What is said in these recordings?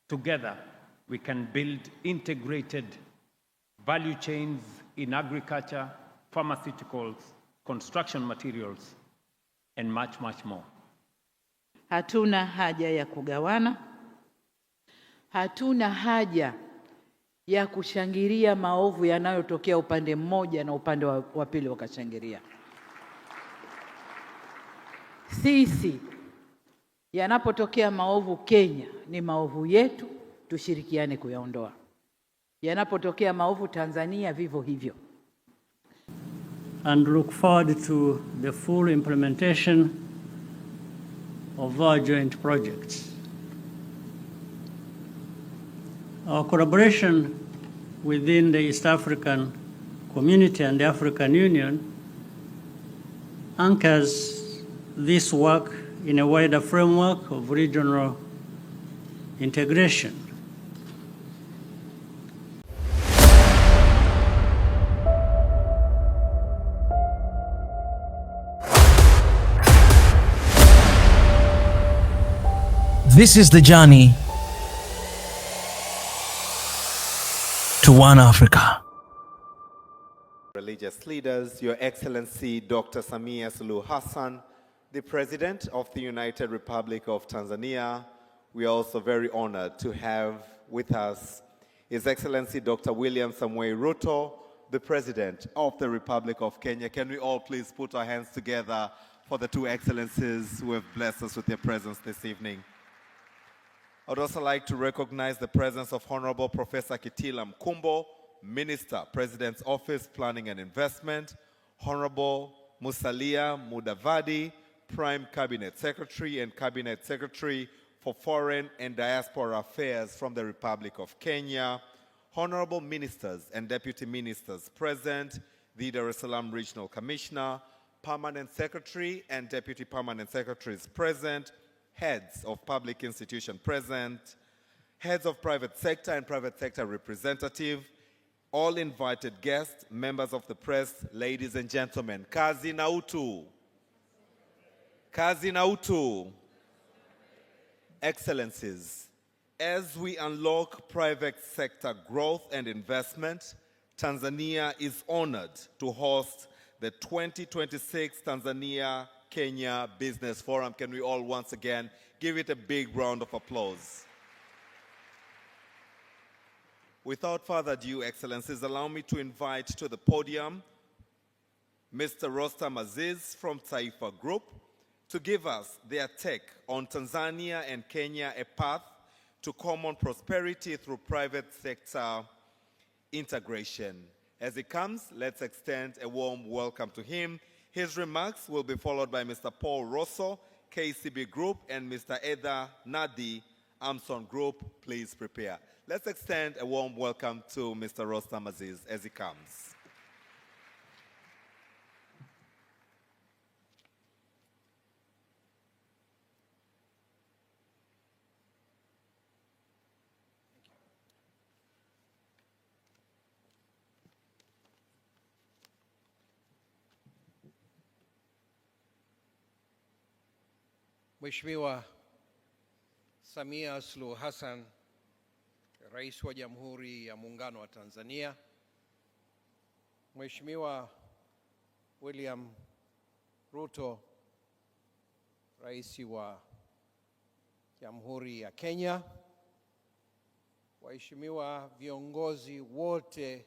Together, we can build integrated value chains in agriculture, pharmaceuticals, construction materials, and much, much more. Hatuna haja ya kugawana. Hatuna haja ya kushangilia maovu yanayotokea upande mmoja na upande wa pili wakashangilia. Sisi yanapotokea maovu Kenya ni maovu yetu, tushirikiane kuyaondoa. Yanapotokea maovu Tanzania vivyo hivyo. And look forward to the full implementation of our joint projects. Our collaboration within the East African Community and the African Union anchors this work in a wider framework of regional integration. This is the journey to One Africa. Religious leaders, Your Excellency Dr. Samia Suluhu Hassan, the President of the United Republic of Tanzania, we are also very honored to have with us His Excellency Dr. William Samoei Ruto, the President of the Republic of Kenya. Can we all please put our hands together for the two excellencies who have blessed us with their presence this evening? I would also like to recognize the presence of Honorable Professor Kitila Mkumbo, Minister, President's Office, Planning and Investment, Honorable Musalia Mudavadi, Prime Cabinet Secretary and Cabinet Secretary for Foreign and Diaspora Affairs from the Republic of Kenya, Honorable Ministers and Deputy Ministers present, the Dar es Salaam Regional Commissioner, Permanent Secretary and Deputy Permanent Secretaries present, heads of public institution present, heads of private sector and private sector representative, all invited guests, members of the press, ladies and gentlemen. Kazi na utu. Kazi na utu. Excellencies, as we unlock private sector growth and investment, Tanzania is honored to host the 2026 Tanzania-Kenya Business Forum. Can we all once again give it a big round of applause? Without further ado, Excellencies, allow me to invite to the podium Mr. Rostam Aziz from Taifa Group to give us their take on Tanzania and Kenya, a path to common prosperity through private sector integration. As he comes, let's extend a warm welcome to him. His remarks will be followed by Mr. Paul Russo, KCB Group, and Mr. Edha Nahdi, Amson Group. Please prepare. Let's extend a warm welcome to Mr. Rostam Aziz as he comes. Mheshimiwa Samia Suluhu Hassan, Rais wa Jamhuri ya Muungano wa Tanzania, Mheshimiwa William Ruto, Rais wa Jamhuri ya Kenya, waheshimiwa viongozi wote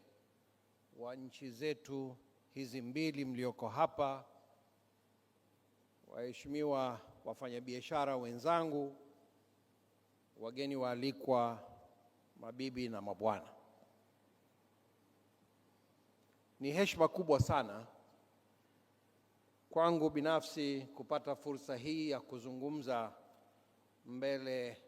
wa nchi zetu hizi mbili mlioko hapa, waheshimiwa wafanyabiashara wenzangu, wageni waalikwa, mabibi na mabwana. Ni heshima kubwa sana kwangu binafsi kupata fursa hii ya kuzungumza mbele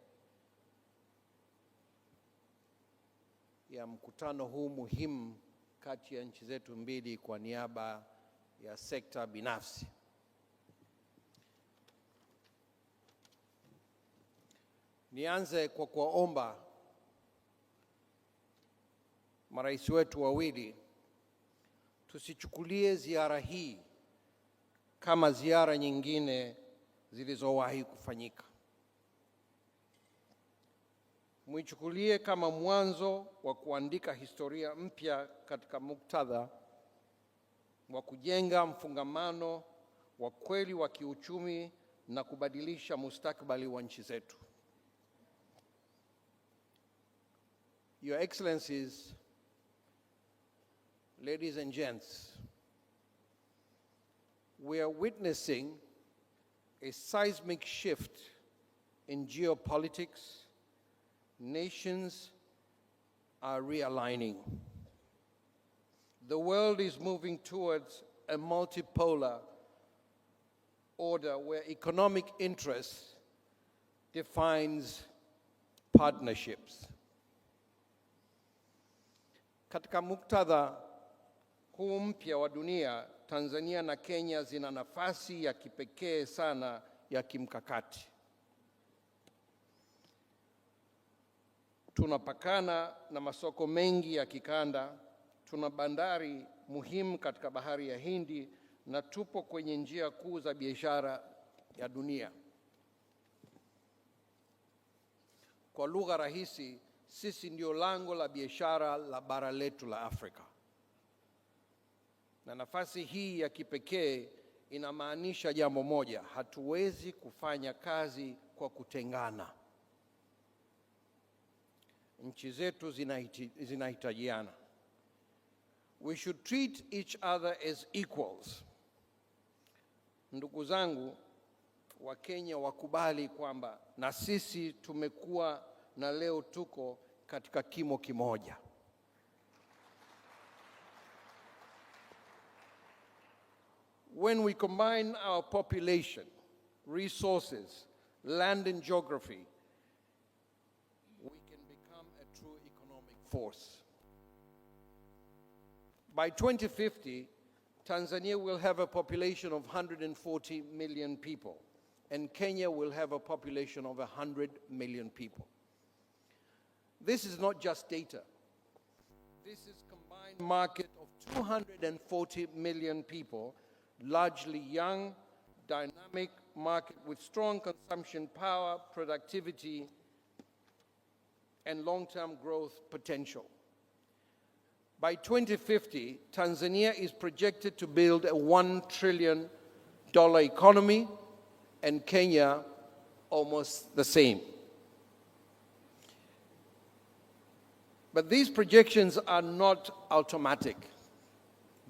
ya mkutano huu muhimu kati ya nchi zetu mbili kwa niaba ya sekta binafsi. Nianze kwa kuwaomba marais wetu wawili tusichukulie ziara hii kama ziara nyingine zilizowahi kufanyika. muichukulie kama mwanzo wa kuandika historia mpya katika muktadha wa kujenga mfungamano wa kweli wa kiuchumi na kubadilisha mustakabali wa nchi zetu. Your Excellencies, ladies and gents, we are witnessing a seismic shift in geopolitics. Nations are realigning. The world is moving towards a multipolar order where economic interest defines partnerships. Katika muktadha huu mpya wa dunia, Tanzania na Kenya zina nafasi ya kipekee sana ya kimkakati. Tunapakana na masoko mengi ya kikanda, tuna bandari muhimu katika bahari ya Hindi na tupo kwenye njia kuu za biashara ya dunia. Kwa lugha rahisi, sisi ndio lango la biashara la bara letu la Afrika. Na nafasi hii ya kipekee inamaanisha jambo moja: hatuwezi kufanya kazi kwa kutengana. Nchi zetu zinahitajiana. We should treat each other as equals. Ndugu zangu wa Kenya wakubali kwamba na sisi tumekuwa na leo tuko katika kimo kimoja. When we combine our population, resources, land and geography, we can become a true economic force. By 2050, Tanzania will have a population of 140 million people, and Kenya will have a population of 100 million people. This is not just data. This is a combined market of 240 million people, largely young, dynamic market with strong consumption power, productivity, and long-term growth potential. By 2050, Tanzania is projected to build a $1 trillion economy, and Kenya almost the same. But these projections are not automatic.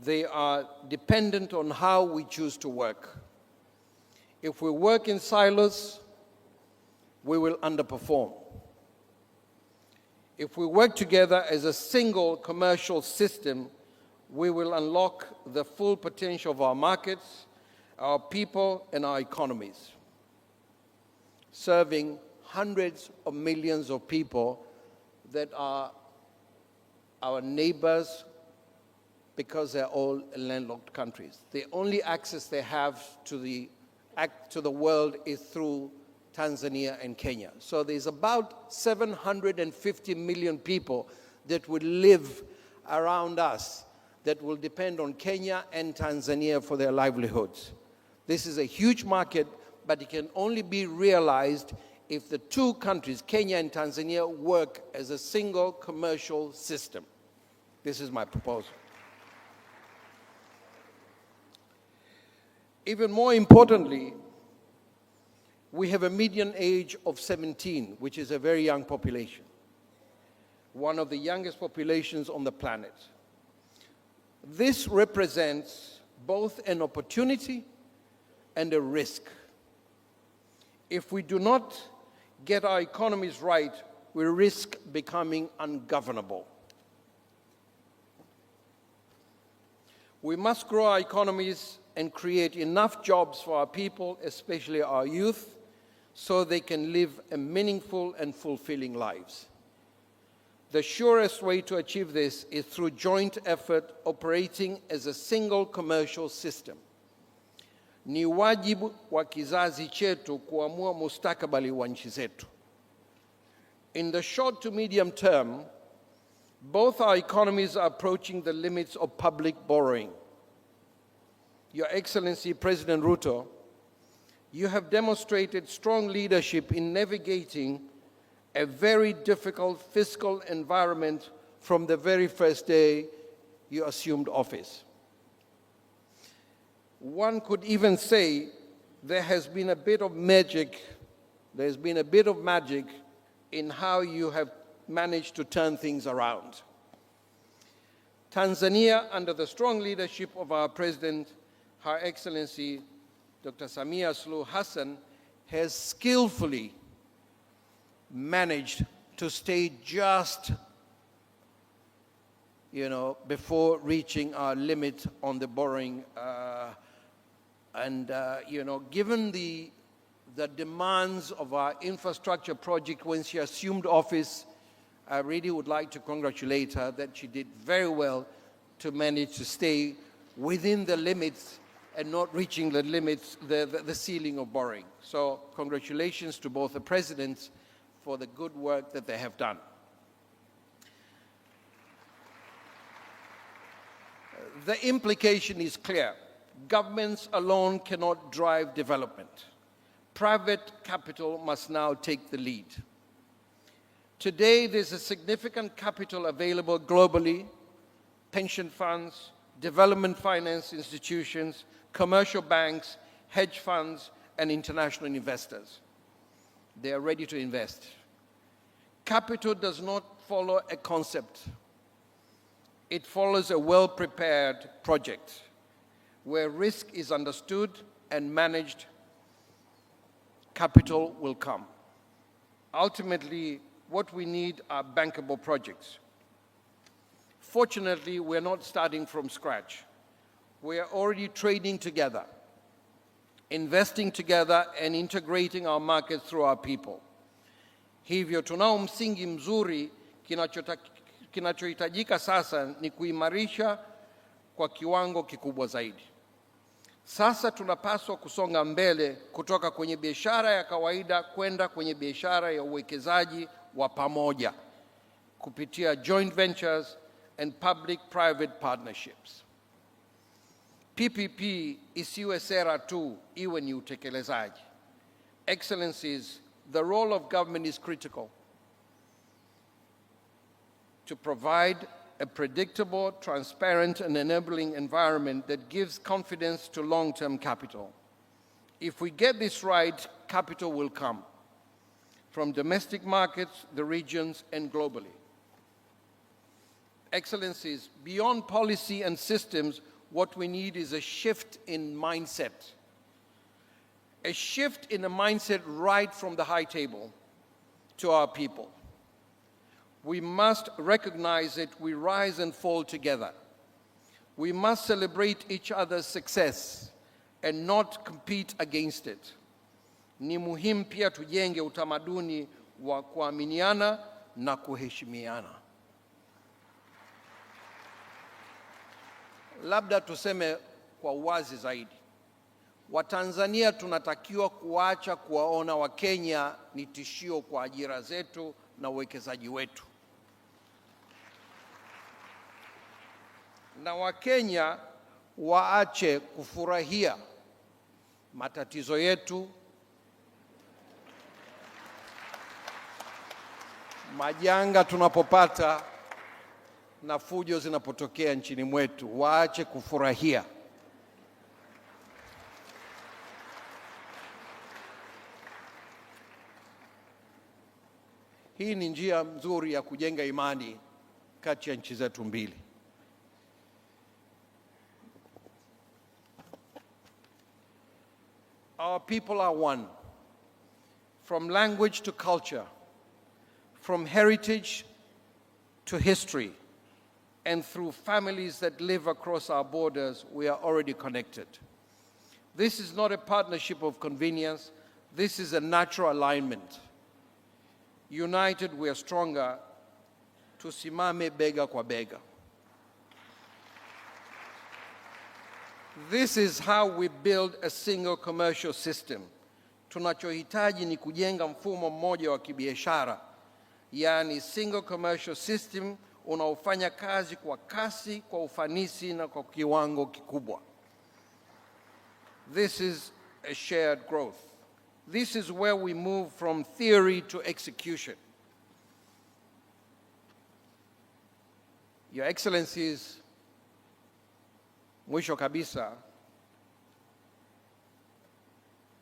They are dependent on how we choose to work. If we work in silos, we will underperform. If we work together as a single commercial system, we will unlock the full potential of our markets, our people, and our economies, serving hundreds of millions of people that are our neighbors because they're all landlocked countries. The only access they have to the world is through Tanzania and Kenya. So there's about 750 million people that will live around us that will depend on Kenya and Tanzania for their livelihoods. This is a huge market, but it can only be realized if the two countries, Kenya and Tanzania, work as a single commercial system. This is my proposal. Even more importantly, we have a median age of 17, which is a very young population, one of the youngest populations on the planet. This represents both an opportunity and a risk. If we do not get our economies right, we risk becoming ungovernable. We must grow our economies and create enough jobs for our people, especially our youth, so they can live a meaningful and fulfilling lives. The surest way to achieve this is through joint effort operating as a single commercial system. Ni wajibu wa kizazi chetu kuamua mustakabali wa nchi zetu. In the short to medium term, both our economies are approaching the limits of public borrowing. Your Excellency, President Ruto, you have demonstrated strong leadership in navigating a very difficult fiscal environment from the very first day you assumed office. One could even say there has been a bit of magic, in how you have managed to turn things around. Tanzania, under the strong leadership of our President, Her Excellency Dr. Samia Suluhu Hassan, has skillfully managed to stay just, before reaching our limit on the borrowing. Given the demands of our infrastructure project when she assumed office, I really would like to congratulate her that she did very well to manage to stay within the limits and not reaching the limits, the ceiling of borrowing. So congratulations to both the presidents for the good work that they have done. The implication is clear. Governments alone cannot drive development. Private capital must now take the lead. Today, there's a significant capital available globally: pension funds, development finance institutions, commercial banks, hedge funds, and international investors. They are ready to invest. Capital does not follow a concept. It follows a well-prepared project where risk is understood and managed. Capital will come. Ultimately, what we need are bankable projects. Fortunately, we're not starting from scratch. We are already trading together, investing together, and integrating our markets through our people. Hivyo tunao msingi mzuri. Kinachohitajika sasa ni kuimarisha kwa kiwango kikubwa zaidi. Sasa tunapaswa kusonga mbele kutoka kwenye biashara ya kawaida kwenda kwenye biashara ya uwekezaji wa pamoja kupitia joint ventures and public-private partnerships. PPP isiwe sera tu, iwe ni utekelezaji. Excellencies, the role of government is critical to provide a predictable, transparent, and enabling environment that gives confidence to long-term capital. If we get this right, capital will come from domestic markets, the regions, and globally. Excellencies, beyond policy and systems, what we need is a shift in mindset. A shift in the mindset right from the high table to our people. We must recognize it. We rise and fall together. We must celebrate each other's success and not compete against it. Ni muhimu pia tujenge utamaduni wa kuaminiana na kuheshimiana. Labda tuseme kwa uwazi zaidi. Watanzania tunatakiwa kuacha kuwaona Wakenya ni tishio kwa ajira zetu na uwekezaji wetu. Na Wakenya waache kufurahia matatizo yetu, majanga tunapopata na fujo zinapotokea nchini mwetu. Waache kufurahia. Hii ni njia nzuri ya kujenga imani kati ya nchi zetu mbili. Our people are one, from language to culture, from heritage to history, and through families that live across our borders, we are already connected. This is not a partnership of convenience. This is a natural alignment. United, we are stronger. Tusimame bega kwa bega. This is how we build a single commercial system. Tunachohitaji ni kujenga mfumo mmoja wa kibiashara, yani single commercial system unaofanya kazi kwa kasi, kwa ufanisi na kwa kiwango kikubwa. This is a shared growth. This is where we move from theory to execution. Your Excellencies, mwisho kabisa,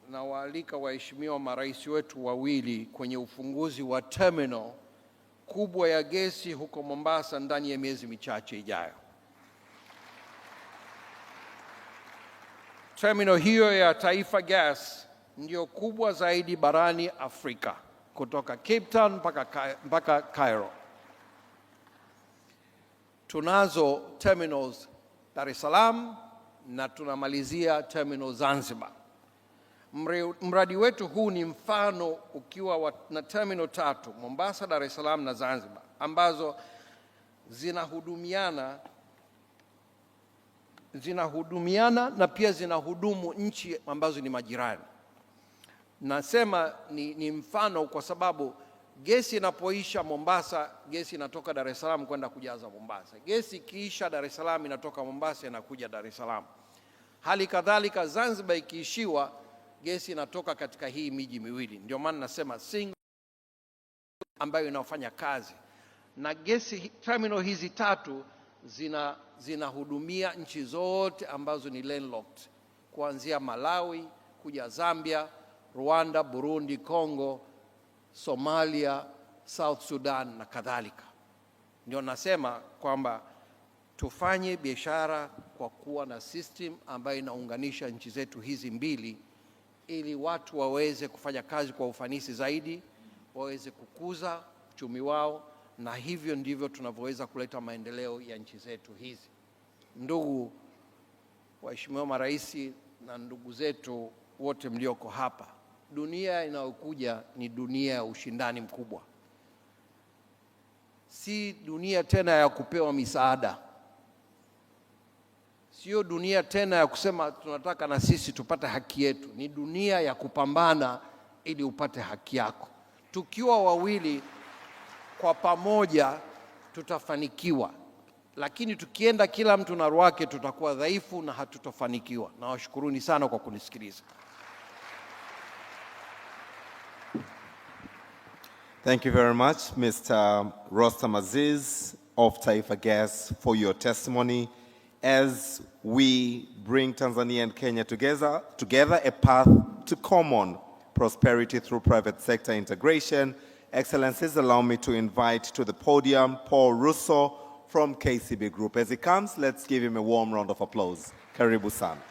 na waalika waheshimiwa marais wetu wawili kwenye ufunguzi wa terminal kubwa ya gesi huko Mombasa ndani ya miezi michache ijayo. Terminal hiyo ya Taifa Gas ndio kubwa zaidi barani Afrika, kutoka Cape Town mpaka Cairo. Tunazo terminals Dar es Salaam na tunamalizia terminal Zanzibar. Mradi wetu huu ni mfano ukiwa na terminal 3, Mombasa, Dar es Salaam na Zanzibar, ambazo zinahudumiana na pia zinahudumu nchi ambazo ni majirani. Nasema ni mfano kwa sababu gesi inapoisha Mombasa, gesi inatoka Dar es Salaam kwenda kujaza Mombasa. Gesi ikiisha Dar es Salaam inatoka Mombasa inakuja Dar es Salaam. Hali kadhalika Zanzibar ikiishiwa, gesi inatoka katika hii miji miwili. Ndio maana nasema single ambayo inafanya kazi. Na gesi terminal hizi 3 zinahudumia nchi zote ambazo ni landlocked, kuanzia Malawi kuja Zambia, Rwanda, Burundi, Congo, Somalia, South Sudan na kadhalika. Ndio nasema kwamba tufanye biashara kwa kuwa na system ambayo inaunganisha nchi zetu hizi mbili, ili watu waweze kufanya kazi kwa ufanisi zaidi, waweze kukuza uchumi wao, na hivyo ndivyo tunavyoweza kuleta maendeleo ya nchi zetu hizi. Ndugu waheshimiwa marais na ndugu zetu wote mlioko hapa, dunia inayokuja ni dunia ya ushindani mkubwa. Si dunia tena ya kupewa misaada. Sio dunia tena ya kusema tunataka na sisi tupate haki yetu. Ni dunia ya kupambana ili upate haki yako. Tukiwa wawili kwa pamoja tutafanikiwa. Lakini tukienda kila mtu na wake tutakuwa dhaifu na hatutafanikiwa. Nawashukuruni sana kwa kunisikiliza. Thank you very much, Mr. Rostam Aziz of Taifa Gas, for your testimony as we bring Tanzania and Kenya together, a path to common prosperity through private sector integration. Excellencies, allow me to invite to the podium Paul Russo from KCB Group. As he comes, let's give him a warm round of applause. Karibu sana.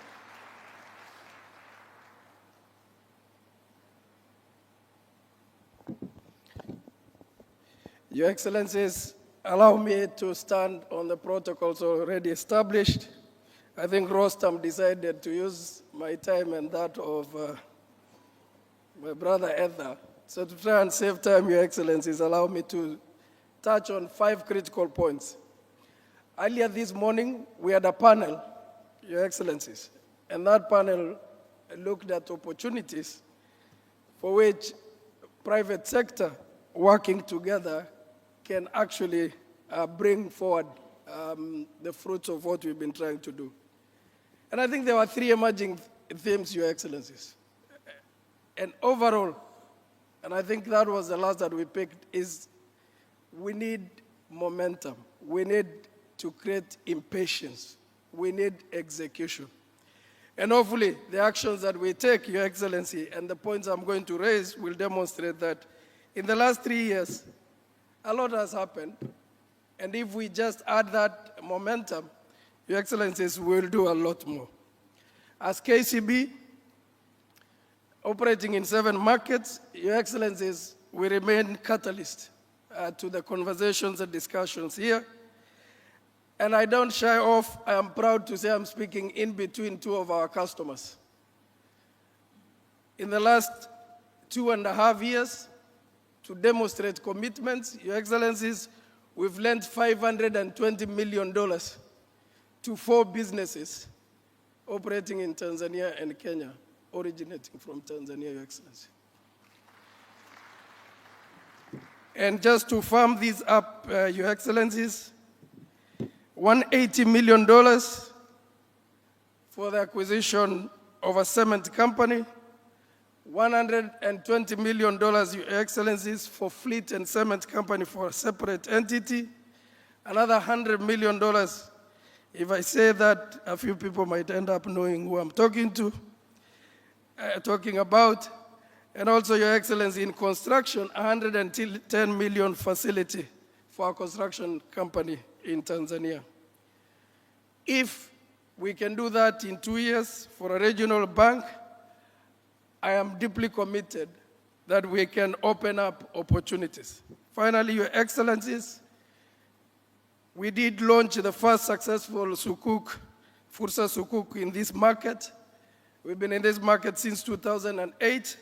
Your Excellencies, allow me to stand on the protocols already established. I think Rostam decided to use my time and that of my brother Edha. So to try and save time, Your Excellencies, allow me to touch on 5 critical points. Earlier this morning, we had a panel, Your Excellencies, and that panel looked at opportunities for which private sector working together can actually bring forward the fruits of what we've been trying to do. And I think there were 3 emerging themes, Your Excellencies. And overall, and I think that was the last that we picked, is we need momentum. We need to create impatience. We need execution. And hopefully the actions that we take, Your Excellency, and the points I'm going to raise will demonstrate that in the last 3 years, a lot has happened. And if we just add that momentum, Your Excellencies, we'll do a lot more. As KCB, operating in 7 markets, Your Excellencies, we remain catalyst to the conversations and discussions here. And I don't shy off. I am proud to say I'm speaking in between 2 of our customers. In the last 2.5 years, to demonstrate commitments, Your Excellencies, we've lent $520 million to 4 businesses operating in Tanzania and Kenya, originating from Tanzania, Your Excellency. And just to firm these up, Your Excellencies, $180 million for the acquisition of a cement company, $120 million, Your Excellencies, for fleet and cement company for a separate entity, Another $100 million. If I say that, a few people might end up knowing who I'm talking about. And also, Your Excellency, in construction, $110 million facility for our construction company in Tanzania. If we can do that in 2 years for a regional bank, I am deeply committed that we can open up opportunities. Finally, Your Excellencies, we did launch the first successful sukuk, Fursa Sukuk in this market. We've been in this market since 2008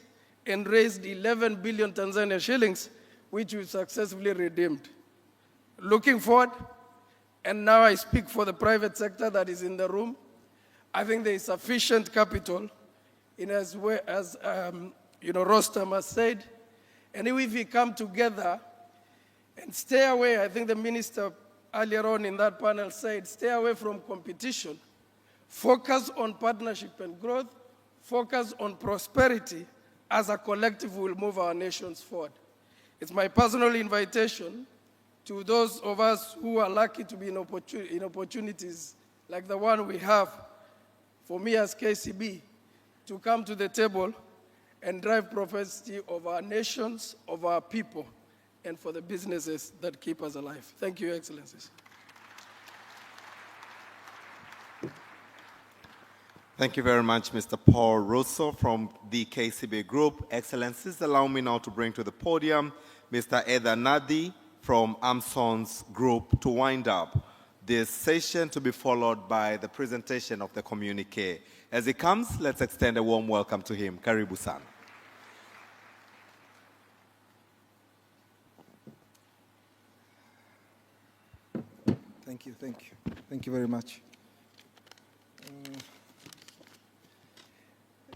and raised 11 billion Tanzania shillings, which we successfully redeemed. Looking forward, and now I speak for the private sector that is in the room, I think there is sufficient capital in as well as Rostam has said, and if we come together and stay away, I think the minister earlier on in that panel said, stay away from competition, focus on partnership and growth, focus on prosperity, as a collective we'll move our nations forward. It's my personal invitation to those of us who are lucky to be in opportunities like the one we have, for me as KCB, to come to the table and drive prosperity of our nations, of our people, and for the businesses that keep us alive. Thank you, Your Excellencies. Thank you very much, Mr. Paul Russo from the KCB Group. Excellencies, allow me now to bring to the podium Mr. Edha Nahdi from Amson's Group to wind up this session, to be followed by the presentation of the Communiqué. As he comes, let's extend a warm welcome to him. Karibu sana. Thank you. Thank you very much.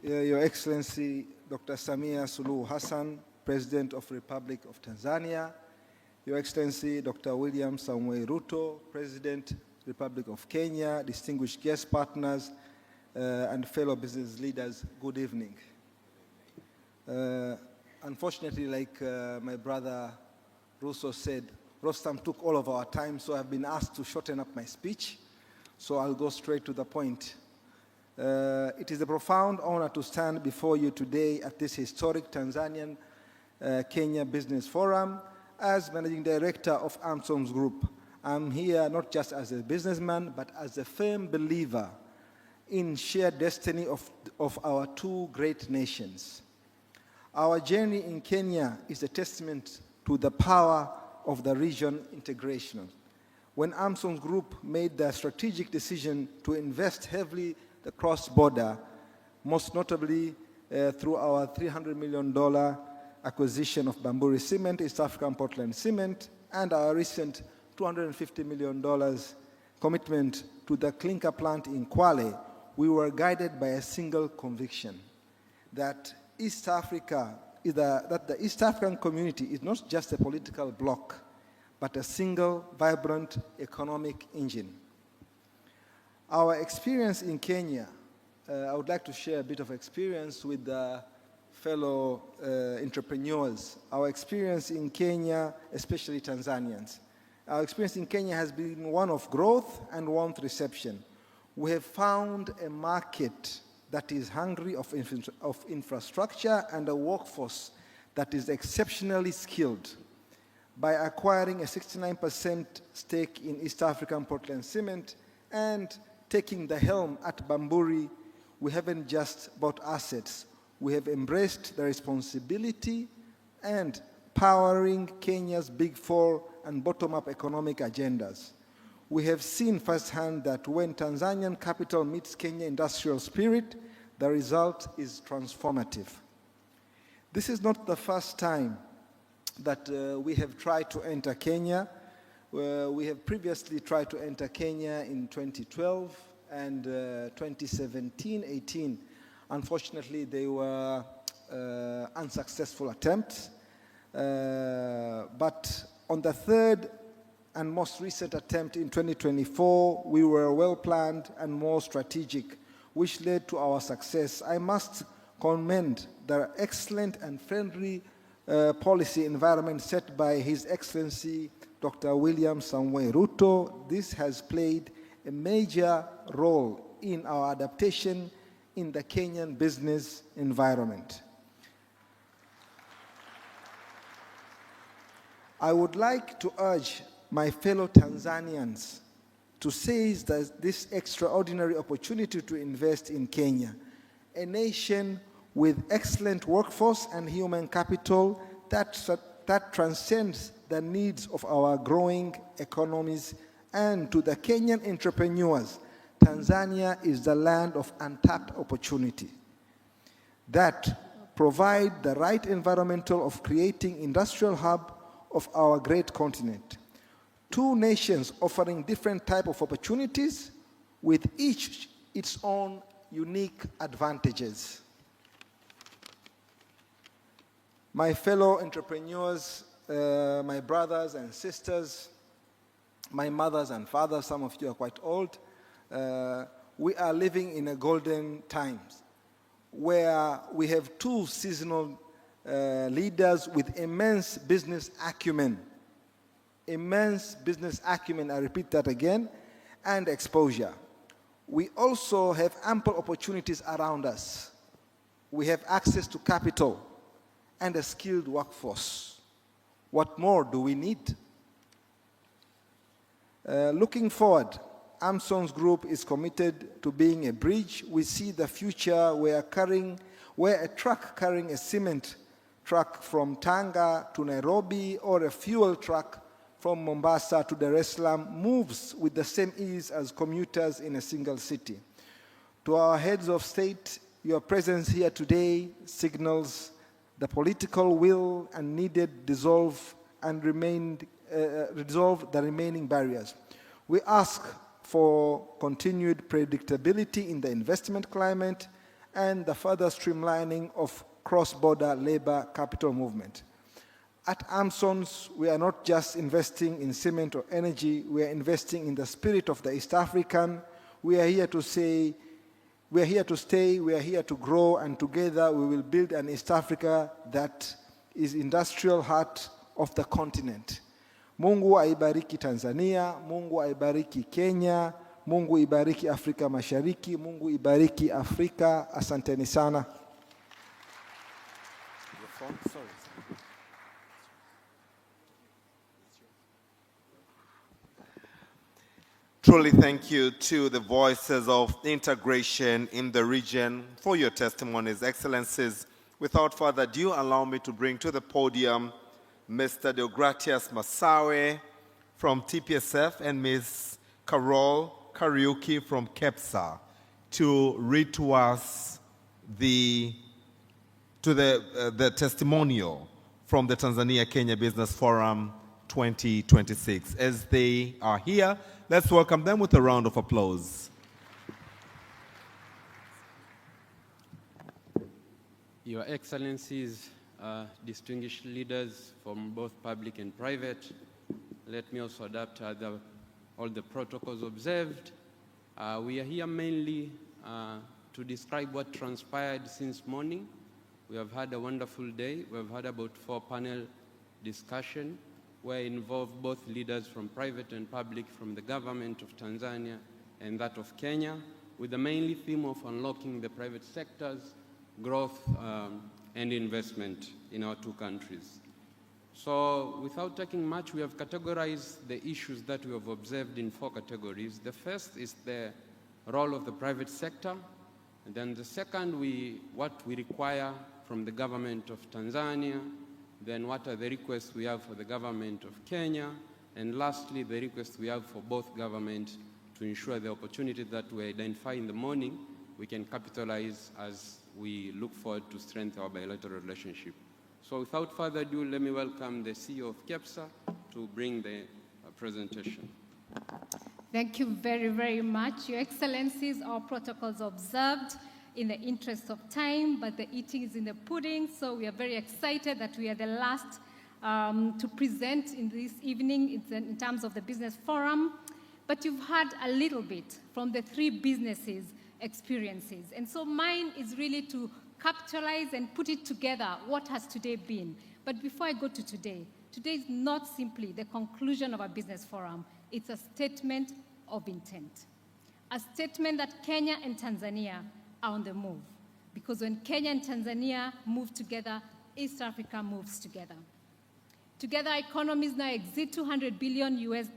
Your Excellency, Dr. Samia Suluhu Hassan, President of Republic of Tanzania. Your Excellency, Dr. William Samuel Ruto, President, Republic of Kenya, distinguished guest partners, and fellow business leaders, good evening. Unfortunately, like my brother Russo said, Rostam took all of our time, so I've been asked to shorten up my speech, so I'll go straight to the point. It is a profound honor to stand before you today at this historic Tanzania-Kenya Business Forum as Managing Director of Amson Group. I'm here not just as a businessman, but as a firm believer in shared destiny of our two great nations. Our journey in Kenya is a testament to the power of the region integration. When Amson Group made the strategic decision to invest heavily the cross-border, most notably through our $300 million acquisition of Bamburi Cement, East African Portland Cement, and our recent $250 million commitment to the clinker plant in Kwale, we were guided by a single conviction, that the East African community is not just a political bloc, but a single, vibrant economic engine. Our experience in Kenya, I would like to share a bit of experience with the fellow entrepreneurs. Our experience in Kenya, especially Tanzanians. Our experience in Kenya has been one of growth and warmth reception. We have found a market that is hungry of infrastructure and a workforce that is exceptionally skilled. By acquiring a 69% stake in East African Portland Cement and taking the helm at Bamburi, we haven't just bought assets. We have embraced the responsibility and powering Kenya's Big Four and bottom-up economic agendas. We have seen firsthand that when Tanzanian capital meets Kenya industrial spirit, the result is transformative. This is not the first time that we have tried to enter Kenya. We have previously tried to enter Kenya in 2012 and 2017-18. Unfortunately, they were unsuccessful attempts. But on the third and most recent attempt in 2024, we were well planned and more strategic, which led to our success. I must commend the excellent and friendly policy environment set by His Excellency Dr. William Samoei Ruto, this has played a major role in our adaptation in the Kenyan business environment. I would like to urge my fellow Tanzanians to seize this extraordinary opportunity to invest in Kenya, a nation with excellent workforce and human capital that transcends the needs of our growing economies. And to the Kenyan entrepreneurs, Tanzania is the land of untapped opportunity that provide the right environmental of creating industrial hub of our great continent. Two nations offering different type of opportunities with each its own unique advantages. My fellow entrepreneurs, my brothers and sisters, my mothers and fathers, some of you are quite old, we are living in a golden times where we have two seasonal leaders with immense business acumen. Immense business acumen, I repeat that again, and exposure. We also have ample opportunities around us. We have access to capital and a skilled workforce. What more do we need? Looking forward, Amson Group is committed to being a bridge. We see the future where a truck carrying a cement truck from Tanga to Nairobi or a fuel truck from Mombasa to Dar es Salaam moves with the same ease as commuters in a single city. To our heads of state, your presence here today signals the political will and needed resolve the remaining barriers. We ask for continued predictability in the investment climate and the further streamlining of cross-border labor capital movement. At Amson's, we are not just investing in cement or energy, we are investing in the spirit of the East African. We are here to say, we are here to stay, we are here to grow, and together we will build an East Africa that is industrial heart of the continent. Mungu aibariki Tanzania, Mungu aibariki Kenya, Mungu ibariki Afrika Mashariki, Mungu ibariki Afrika. Asanteni sana. Truly thank you to the voices of integration in the region for your testimonies, Excellencies. Without further ado, allow me to bring to the podium Mr. Deogratias Masawe from TPSF and Ms. Carol Kariuki from KEPSA to read to us the testimonial from the Tanzania-Kenya Business Forum 2026. As they are here, let's welcome them with a round of applause. Your Excellencies, distinguished leaders from both public and private, let me also adapt all the protocols observed. We are here mainly to describe what transpired since morning. We have had a wonderful day. We have had about 4 panel discussion where involved both leaders from private and public, from the government of Tanzania and that of Kenya, with the main theme of unlocking the private sector's growth and investment in our two countries. So without taking much, we have categorized the issues that we have observed in 4 categories. The first is the role of the private sector. And then the second, what we require from the government of Tanzania. Then what are the requests we have for the government of Kenya? And lastly, the requests we have for both governments to ensure the opportunity that we identify in the morning, we can capitalize as we look forward to strengthen our bilateral relationship. So without further ado, let me welcome the CEO of KEPSA to bring the presentation. Thank you very, very much. Your Excellencies, our protocols observed in the interest of time, but the eating is in the pudding, so we are very excited that we are the last to present in this evening in terms of the business forum. But you've heard a little bit from the 3 businesses' experiences. And so mine is really to capitalize and put it together, what has today been. But before I go to today, Today is not simply the conclusion of a business forum, it's a statement of intent. A statement that Kenya and Tanzania are on the move. Because when Kenya and Tanzania move together, East Africa moves together. Together, our economies now exceed $200 billion US.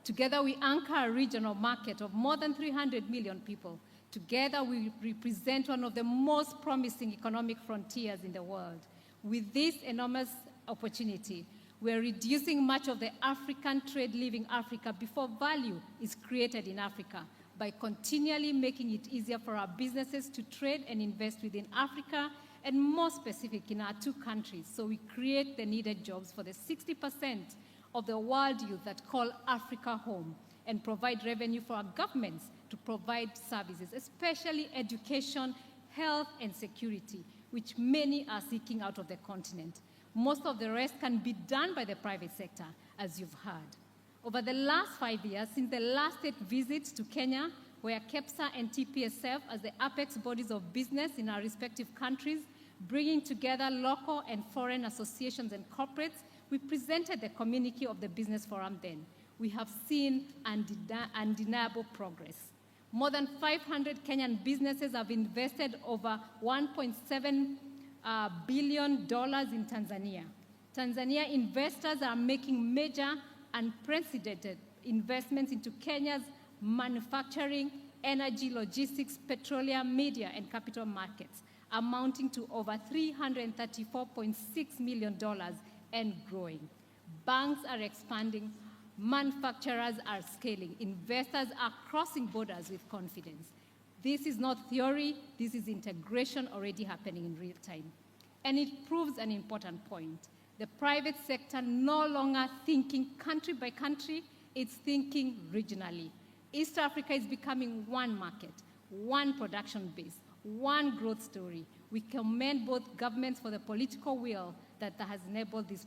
Together, we anchor a regional market of more than 300 million people. Together, we represent one of the most promising economic frontiers in the world. With this enormous opportunity, we are reducing much of the African trade leaving Africa before value is created in Africa by continually making it easier for our businesses to trade and invest within Africa, and more specific in our two countries, so we create the needed jobs for the 60% of the world youth that call Africa home, and provide revenue for our governments to provide services, especially education, health, and security, which many are seeking out of the continent. Most of the rest can be done by the private sector, as you've heard. Over the last 5 years, since the last state visit to Kenya, where KEPSA and TPS serve as the apex bodies of business in our respective countries, bringing together local and foreign associations and corporates, we presented the Communiqué of the Business Forum then. We have seen undeniable progress. More than 500 Kenyan businesses have invested over $1.7 billion in Tanzania. Tanzania investors are making major unprecedented investments into Kenya's manufacturing, energy, logistics, petroleum, media, and capital markets, amounting to over $334.6 million and growing. Banks are expanding, manufacturers are scaling, investors are crossing borders with confidence. This is not theory, this is integration already happening in real time. And it proves an important point. The private sector no longer thinking country by country, it's thinking regionally. East Africa is becoming one market, one production base, one growth story. We commend both governments for the political will that has enabled this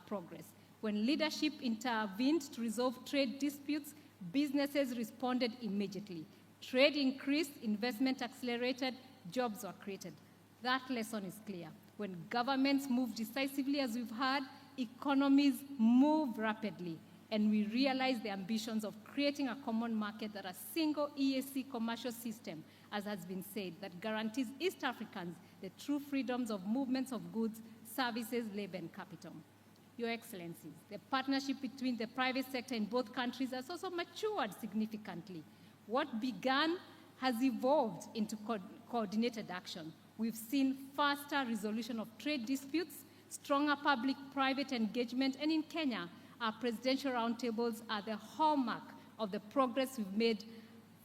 progress. When leadership intervened to resolve trade disputes, businesses responded immediately. Trade increased, investment accelerated, jobs were created. That lesson is clear. When governments move decisively, as we've heard, economies move rapidly, and we realize the ambitions of creating a common market that a single EAC commercial system, as has been said, that guarantees East Africans the true freedoms of movements of goods, services, labor, and capital. Your Excellencies, the partnership between the private sector in both countries has also matured significantly. What began has evolved into coordinated action. We've seen faster resolution of trade disputes, stronger public-private engagement, and in Kenya, our presidential roundtables are the hallmark of the progress we've made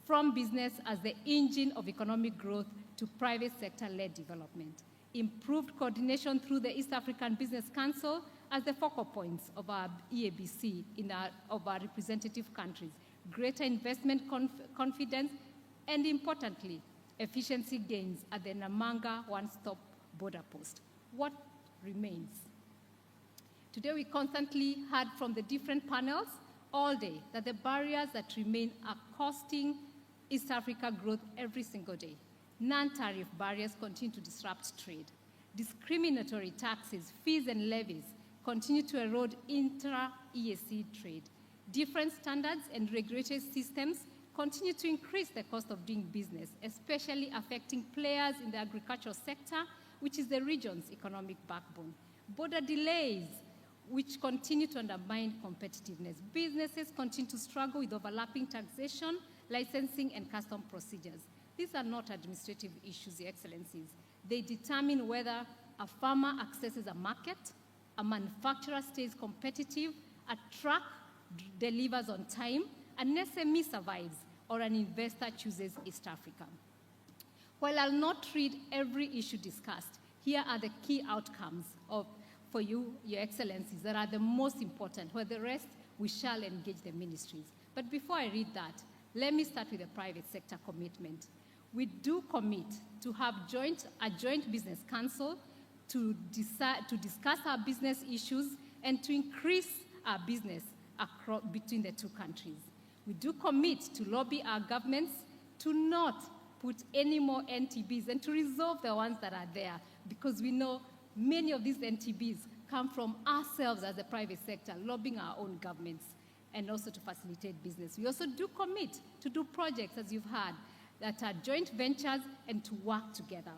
from business as the engine of economic growth to private sector-led development. Improved coordination through the East African Business Council as the focal points of our EABC of our representative countries. Greater investment confidence, and importantly, efficiency gains at the Namanga one-stop border post. What remains? Today we constantly heard from the different panels all day that the barriers that remain are costing East Africa growth every single day. Non-tariff barriers continue to disrupt trade. Discriminatory taxes, fees, and levies continue to erode intra-EAC trade. Different standards and regulatory systems continue to increase the cost of doing business, especially affecting players in the agricultural sector, which is the region's economic backbone. Border delays, which continue to undermine competitiveness. Businesses continue to struggle with overlapping taxation, licensing, and custom procedures. These are not administrative issues, Your Excellencies. They determine whether a farmer accesses a market, a manufacturer stays competitive, a truck delivers on time, an SME survives, or an investor chooses East Africa. While I'll not read every issue discussed, here are the key outcomes for you, Your Excellencies, that are the most important. For the rest, we shall engage the ministries. But before I read that, let me start with the private sector commitment. We do commit to have a joint business council to discuss our business issues and to increase our business between the two countries. We do commit to lobby our governments to not put any more NTBs and to resolve the ones that are there, because we know many of these NTBs come from ourselves as the private sector, lobbying our own governments, and also to facilitate business. We also do commit to do projects, as you've heard, that are joint ventures and to work together.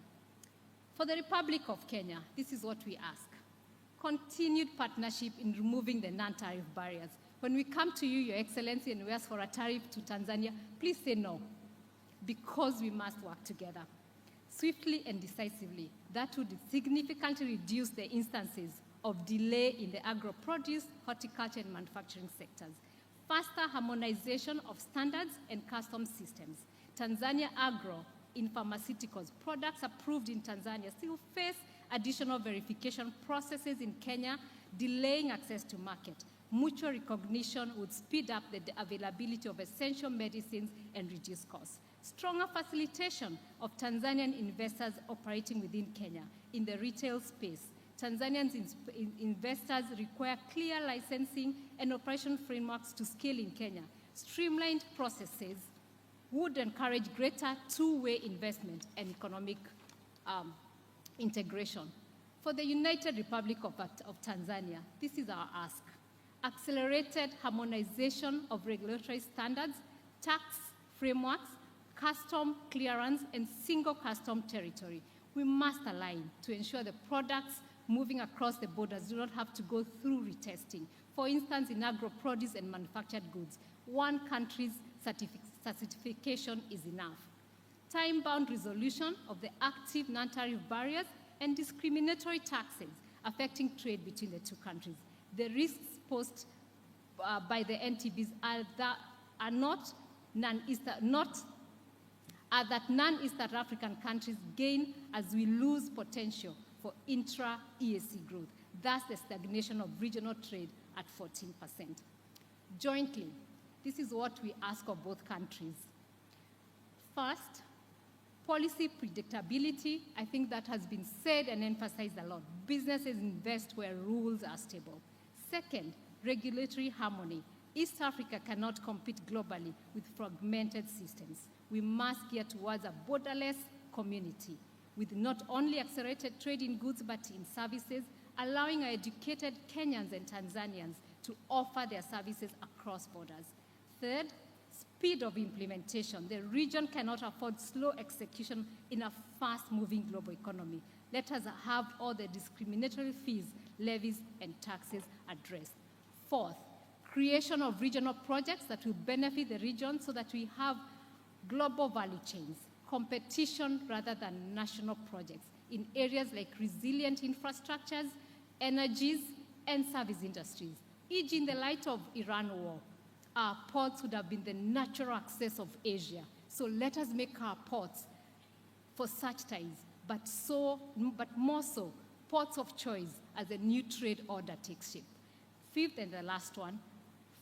For the Republic of Kenya, this is what we ask. Continued partnership in removing the non-tariff barriers. When we come to you, Your Excellency, and we ask for a tariff to Tanzania, please say no, because we must work together. Swiftly and decisively, that would significantly reduce the instances of delay in the agro-produce, horticulture, and manufacturing sectors. Faster harmonization of standards and customs systems. Tanzania Agro in pharmaceuticals, products approved in Tanzania still face additional verification processes in Kenya, delaying access to market. Mutual recognition would speed up the availability of essential medicines and reduce costs. Stronger facilitation of Tanzanian investors operating within Kenya in the retail space. Tanzanian investors require clear licensing and operation frameworks to scale in Kenya. Streamlined processes would encourage greater two-way investment and economic integration. For the United Republic of Tanzania, this is our ask. Accelerated harmonization of regulatory standards, tax frameworks, custom clearance, and single custom territory. We must align to ensure the products moving across the borders do not have to go through retesting. For instance, in agro-produce and manufactured goods, one country's certification is enough. Time-bound resolution of the active non-tariff barriers and discriminatory taxes affecting trade between the two countries. The risks posed by the NTBs are that non-Eastern African countries gain as we lose potential for intra-EAC growth, thus the stagnation of regional trade at 14%. Jointly, this is what we ask of both countries. First, policy predictability. I think that has been said and emphasized a lot. Businesses invest where rules are stable. Second, regulatory harmony. East Africa cannot compete globally with fragmented systems. We must gear towards a borderless community with not only accelerated trade in goods but in services, allowing our educated Kenyans and Tanzanians to offer their services across borders. Third, speed of implementation. The region cannot afford slow execution in a fast-moving global economy. Let us have all the discriminatory fees, levies, and taxes addressed. Fourth, creation of regional projects that will benefit the region so that we have global value chains, competition rather than national projects in areas like resilient infrastructures, energies, and service industries. E.g., in the light of Iran war, our ports would have been the natural access of Asia. So let us make our ports for such times, but more so, ports of choice as a new trade order takes shape. Fifth and the last one,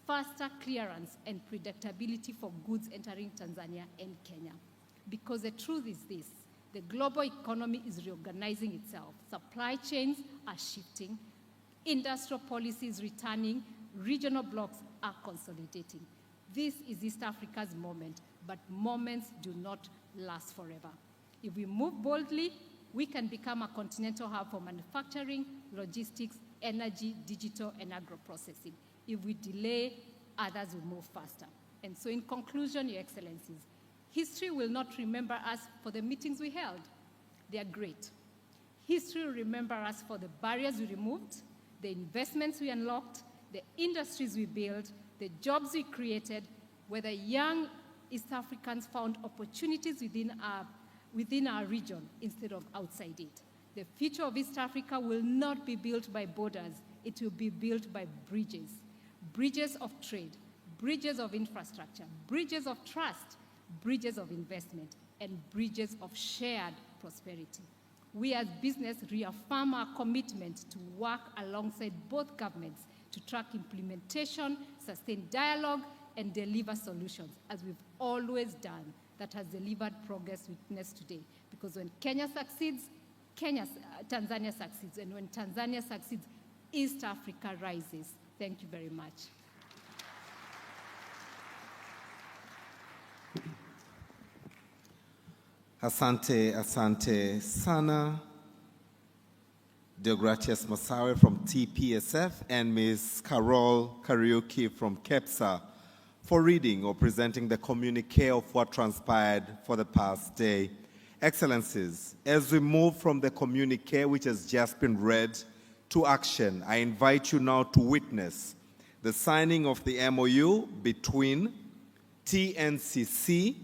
faster clearance and predictability for goods entering Tanzania and Kenya. Because the truth is this, the global economy is reorganizing itself. Supply chains are shifting, industrial policy is returning, regional blocks are consolidating. This is East Africa's moment, but moments do not last forever. If we move boldly, we can become a continental hub for manufacturing, logistics, energy, digital, and agro-processing. If we delay, others will move faster. And so in conclusion, Your Excellencies, history will not remember us for the meetings we held. They are great. History will remember us for the barriers we removed, the investments we unlocked, the industries we built, the jobs we created, whether young East Africans found opportunities within our region instead of outside it. The future of East Africa will not be built by borders, it will be built by bridges. Bridges of trade, bridges of infrastructure, bridges of trust, bridges of investment, and bridges of shared prosperity. We as business reaffirm our commitment to work alongside both governments to track implementation, sustain dialogue, and deliver solutions, as we've always done, that has delivered progress witnessed today. Because when Kenya succeeds, Tanzania succeeds, and when Tanzania succeeds, East Africa rises. Thank you very much. Asante, asante sana. Deogratias Masawe from TPSF and Ms. Carol Kariuki from KEPSA for reading or presenting the communique of what transpired for the past day. Excellencies, as we move from the communique which has just been read to action, I invite you now to witness the signing of the MOU between TNCC,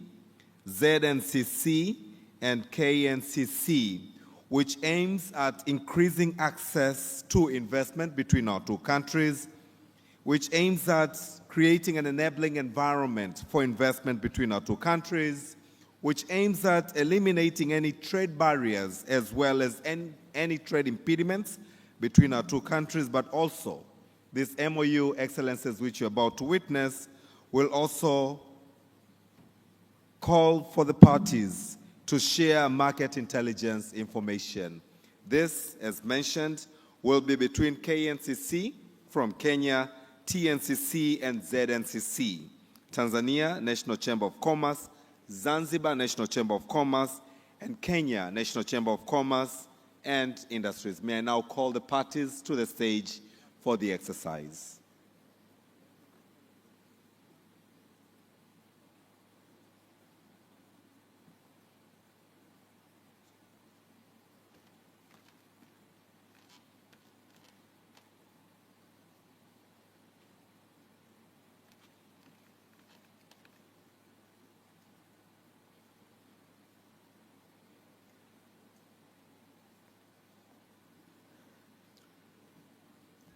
ZNCC, and KNCC, which aims at increasing access to investment between our two countries, which aims at creating an enabling environment for investment between our two countries, which aims at eliminating any trade barriers as well as any trade impediments between our two countries, but also this MOU, Excellencies, which you're about to witness, will also call for the parties to share market intelligence information. This, as mentioned, will be between KNCC from Kenya, TNCC and ZNCC, Tanzania National Chamber of Commerce, Zanzibar National Chamber of Commerce, and Kenya National Chamber of Commerce and Industries. May I now call the parties to the stage for the exercise.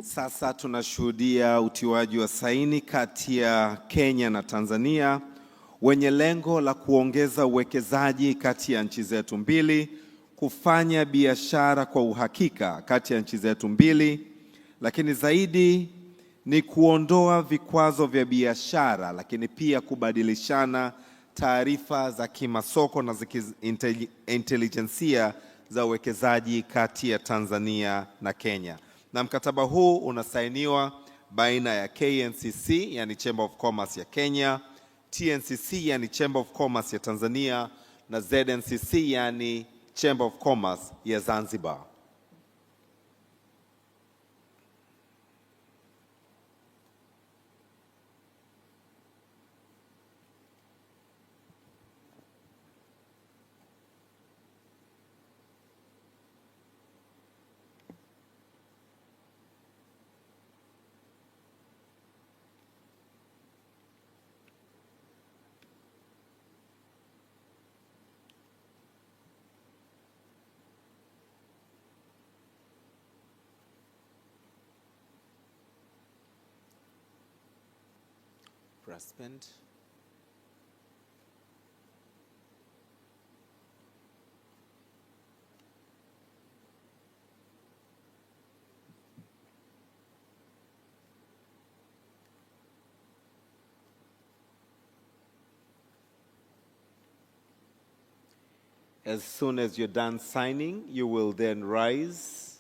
Sasa tunashuhudia utiwaji wa saini kati ya Kenya na Tanzania wenye lengo la kuongeza uwekezaji kati ya nchi zetu mbili, kufanya biashara kwa uhakika kati ya nchi zetu mbili, lakini zaidi ni kuondoa vikwazo vya biashara, lakini pia kubadilishana taarifa za kimasoko na za intelijensia za uwekezaji kati ya Tanzania na Kenya. Na mkataba huu unasainiwa baina ya KNCC, yani Chamber of Commerce ya Kenya, TNCC, yani Chamber of Commerce ya Tanzania, na ZNCC, yani Chamber of Commerce ya Zanzibar. Spend. As soon as you're done signing, you will then rise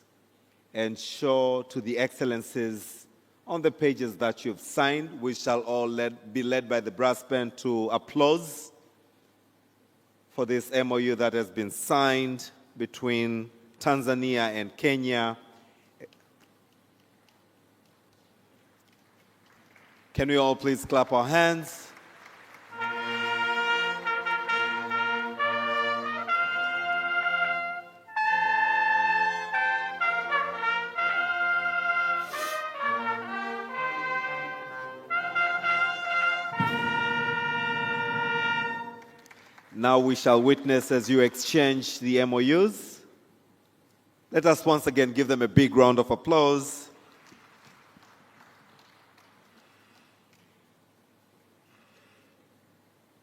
and show to the excellencies on the pages that you've signed. We shall all be led by the brass band to applause for this MOU that has been signed between Tanzania and Kenya. Can we all please clap our hands? Now we shall witness as you exchange the MOUs. Let us once again give them a big round of applause.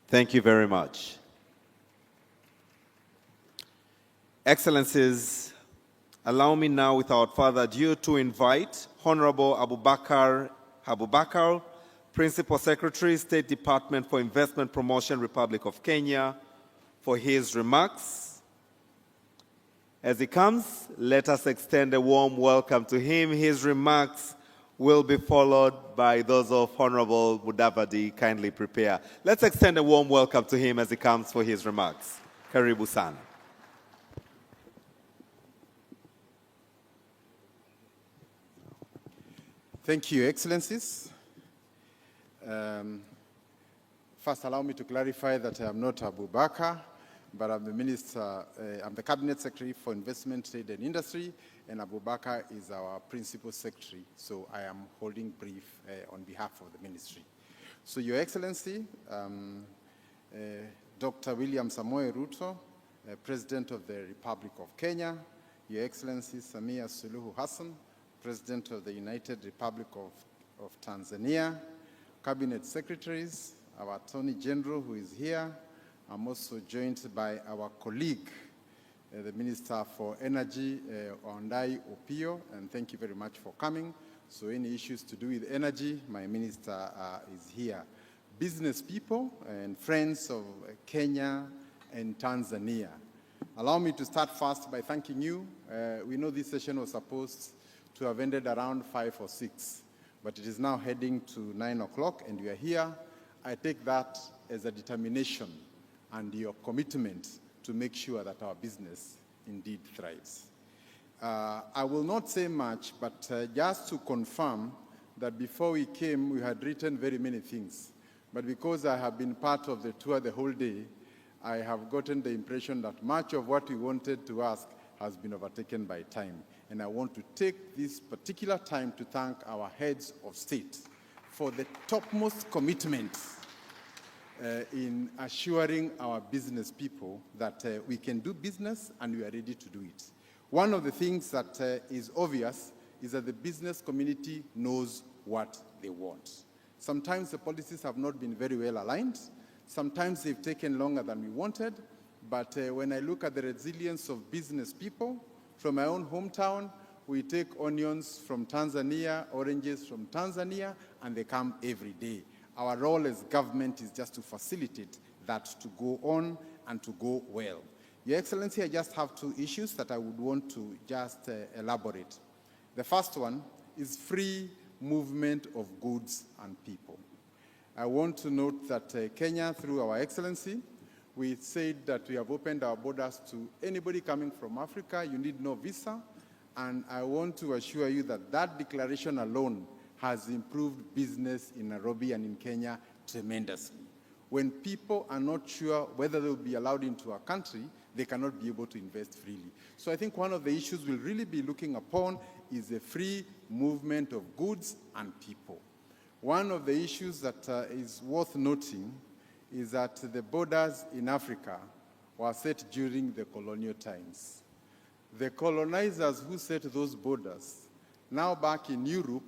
Thank you very much. Excellencies, allow me now without further ado to invite Honorable Abubakar, Principal Secretary, State Department for Investment Promotion, Republic of Kenya, for his remarks. As he comes, let us extend a warm welcome to him. His remarks will be followed by those of Honorable Mudavadi. Kindly prepare. Let's extend a warm welcome to him as he comes for his remarks. Karibu sana. Thank you, Excellencies. First, allow me to clarify that I am not Abu Bakr, but I'm the Minister, I'm the Cabinet Secretary for Investment, Trade and Industry, and Abu Bakr is our Principal Secretary, so I am holding brief on behalf of the Ministry. So, Your Excellency, Dr. William Samoei Ruto, President of the Republic of Kenya, Your Excellency Samia Suluhu Hassan, President of the United Republic of Tanzania, Cabinet Secretaries, our Attorney General who is here. I'm also joined by our colleague, the Minister for Energy, Ondai Opio, and thank you very much for coming. So any issues to do with energy, my minister is here. Business people and friends of Kenya and Tanzania. Allow me to start first by thanking you. We know this session was supposed to have ended around 5 or 6, but it is now heading to 9 o'clock and we are here. I take that as a determination and your commitment to make sure that our business indeed thrives. I will not say much, but just to confirm that before we came, we had written very many things. But because I have been part of the tour the whole day, I have gotten the impression that much of what we wanted to ask has been overtaken by time. And I want to take this particular time to thank our heads of state for the topmost commitment in assuring our business people that we can do business and we are ready to do it. One of the things that is obvious is that the business community knows what they want. Sometimes the policies have not been very well aligned. Sometimes they've taken longer than we wanted. But when I look at the resilience of business people, from my own hometown, we take onions from Tanzania, oranges from Tanzania, and they come every day. Our role as government is just to facilitate that to go on and to go well. Your Excellency, I just have 2 issues that I would want to just elaborate. The first one is free movement of goods and people. I want to note that Kenya, through our Excellency, we said that we have opened our borders to anybody coming from Africa. You need no visa. And I want to assure you that that declaration alone has improved business in Nairobi and in Kenya tremendously. When people are not sure whether they will be allowed into our country, they cannot be able to invest freely. So I think one of the issues we'll really be looking upon is the free movement of goods and people. One of the issues that is worth noting is that the borders in Africa were set during the colonial times. The colonizers who set those borders, now back in Europe,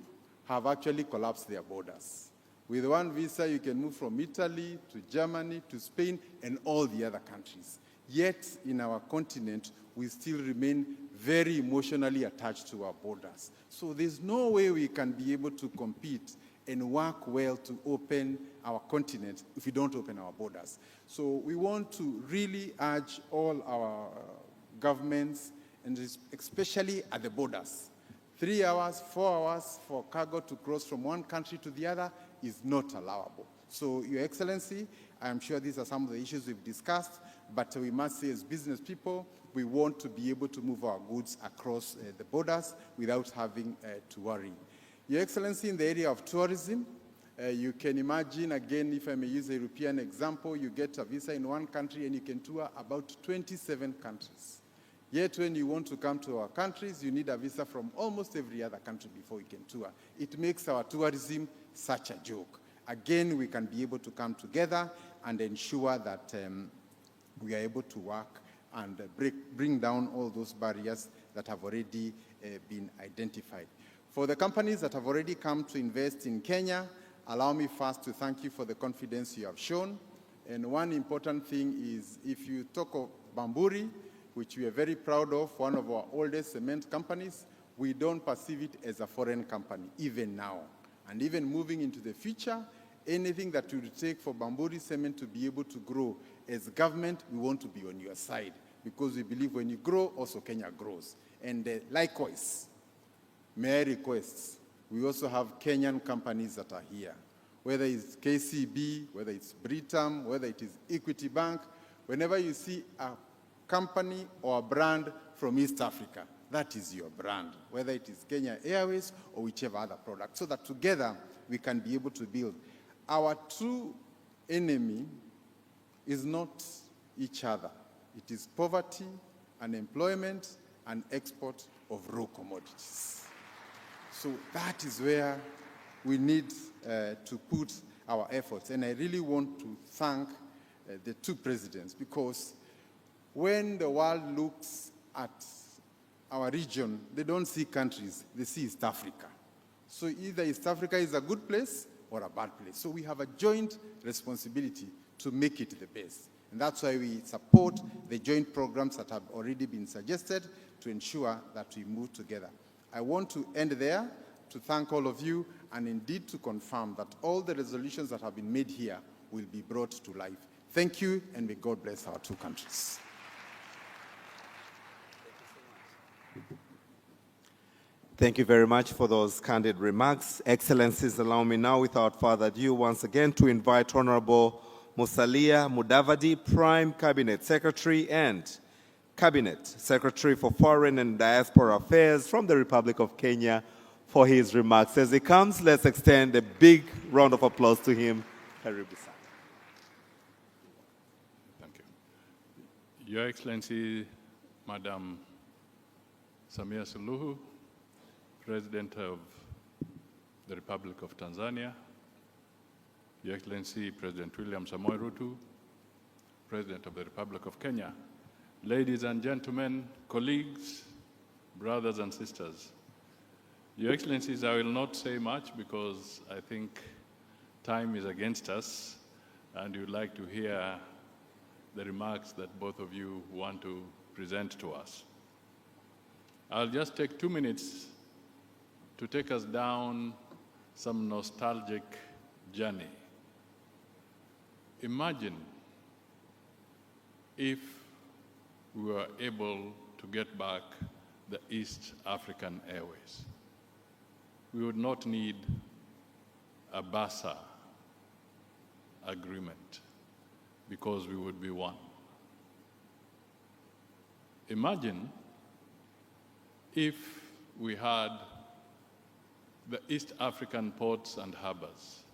have actually collapsed their borders. With one visa, you can move from Italy to Germany to Spain and all the other countries. Yet, in our continent, we still remain very emotionally attached to our borders. So there's no way we can be able to compete and work well to open our continent if we don't open our borders. So we want to really urge all our governments, and especially at the borders. 3 hours, 4 hours for cargo to cross from one country to the other is not allowable. So, Your Excellency, I'm sure these are some of the issues we've discussed, but we must say as business people, we want to be able to move our goods across the borders without having to worry. Your Excellency, in the area of tourism, you can imagine, again, if I may use a European example, you get a visa in one country and you can tour about 27 countries. Yet when you want to come to our countries, you need a visa from almost every other country before you can tour. It makes our tourism such a joke. Again, we can be able to come together and ensure that we are able to work and bring down all those barriers that have already been identified. For the companies that have already come to invest in Kenya, allow me first to thank you for the confidence you have shown. And one important thing is, if you talk of Bamburi, which we are very proud of, one of our oldest cement companies, we don't perceive it as a foreign company, even now. And even moving into the future, anything that we would take for Bamburi Cement to be able to grow, as government, we want to be on your side, because we believe when you grow, also Kenya grows. And likewise, may I request, we also have Kenyan companies that are here, whether it's KCB, whether it's Britam, whether it is Equity Bank. Whenever you see a company or a brand from East Africa, that is your brand, whether it is Kenya Airways or whichever other product, so that together we can be able to build. Our true enemy is not each other. It is poverty, unemployment, and export of raw commodities. So that is where we need to put our efforts. And I really want to thank the two presidents, because when the world looks at our region, they don't see countries, they see East Africa. So either East Africa is a good place or a bad place. So we have a joint responsibility to make it the best. And that's why we support the joint programs that have already been suggested to ensure that we move together. I want to end there to thank all of you and indeed to confirm that all the resolutions that have been made here will be brought to life. Thank you, and may God bless our two countries. Thank you very much for those candid remarks. Excellencies, allow me now, without further ado, once again to invite Honorable Musalia Mudavadi, Prime Cabinet Secretary and Cabinet Secretary for Foreign and Diaspora Affairs from the Republic of Kenya, for his remarks. As he comes, let's extend a big round of applause to him. Karibu sana. Thank you. Your Excellency, Madam Samia Suluhu, President of the Republic of Tanzania, Your Excellency President William Samoei Ruto, President of the Republic of Kenya, ladies and gentlemen, colleagues, brothers and sisters. Your Excellencies, I will not say much because I think time is against us and you'd like to hear the remarks that both of you want to present to us. I'll just take 2 minutes to take us down some nostalgic journey. Imagine if we were able to get back the East African Airways. We would not need a BASA agreement because we would be one. Imagine if we had the East African ports and harbors.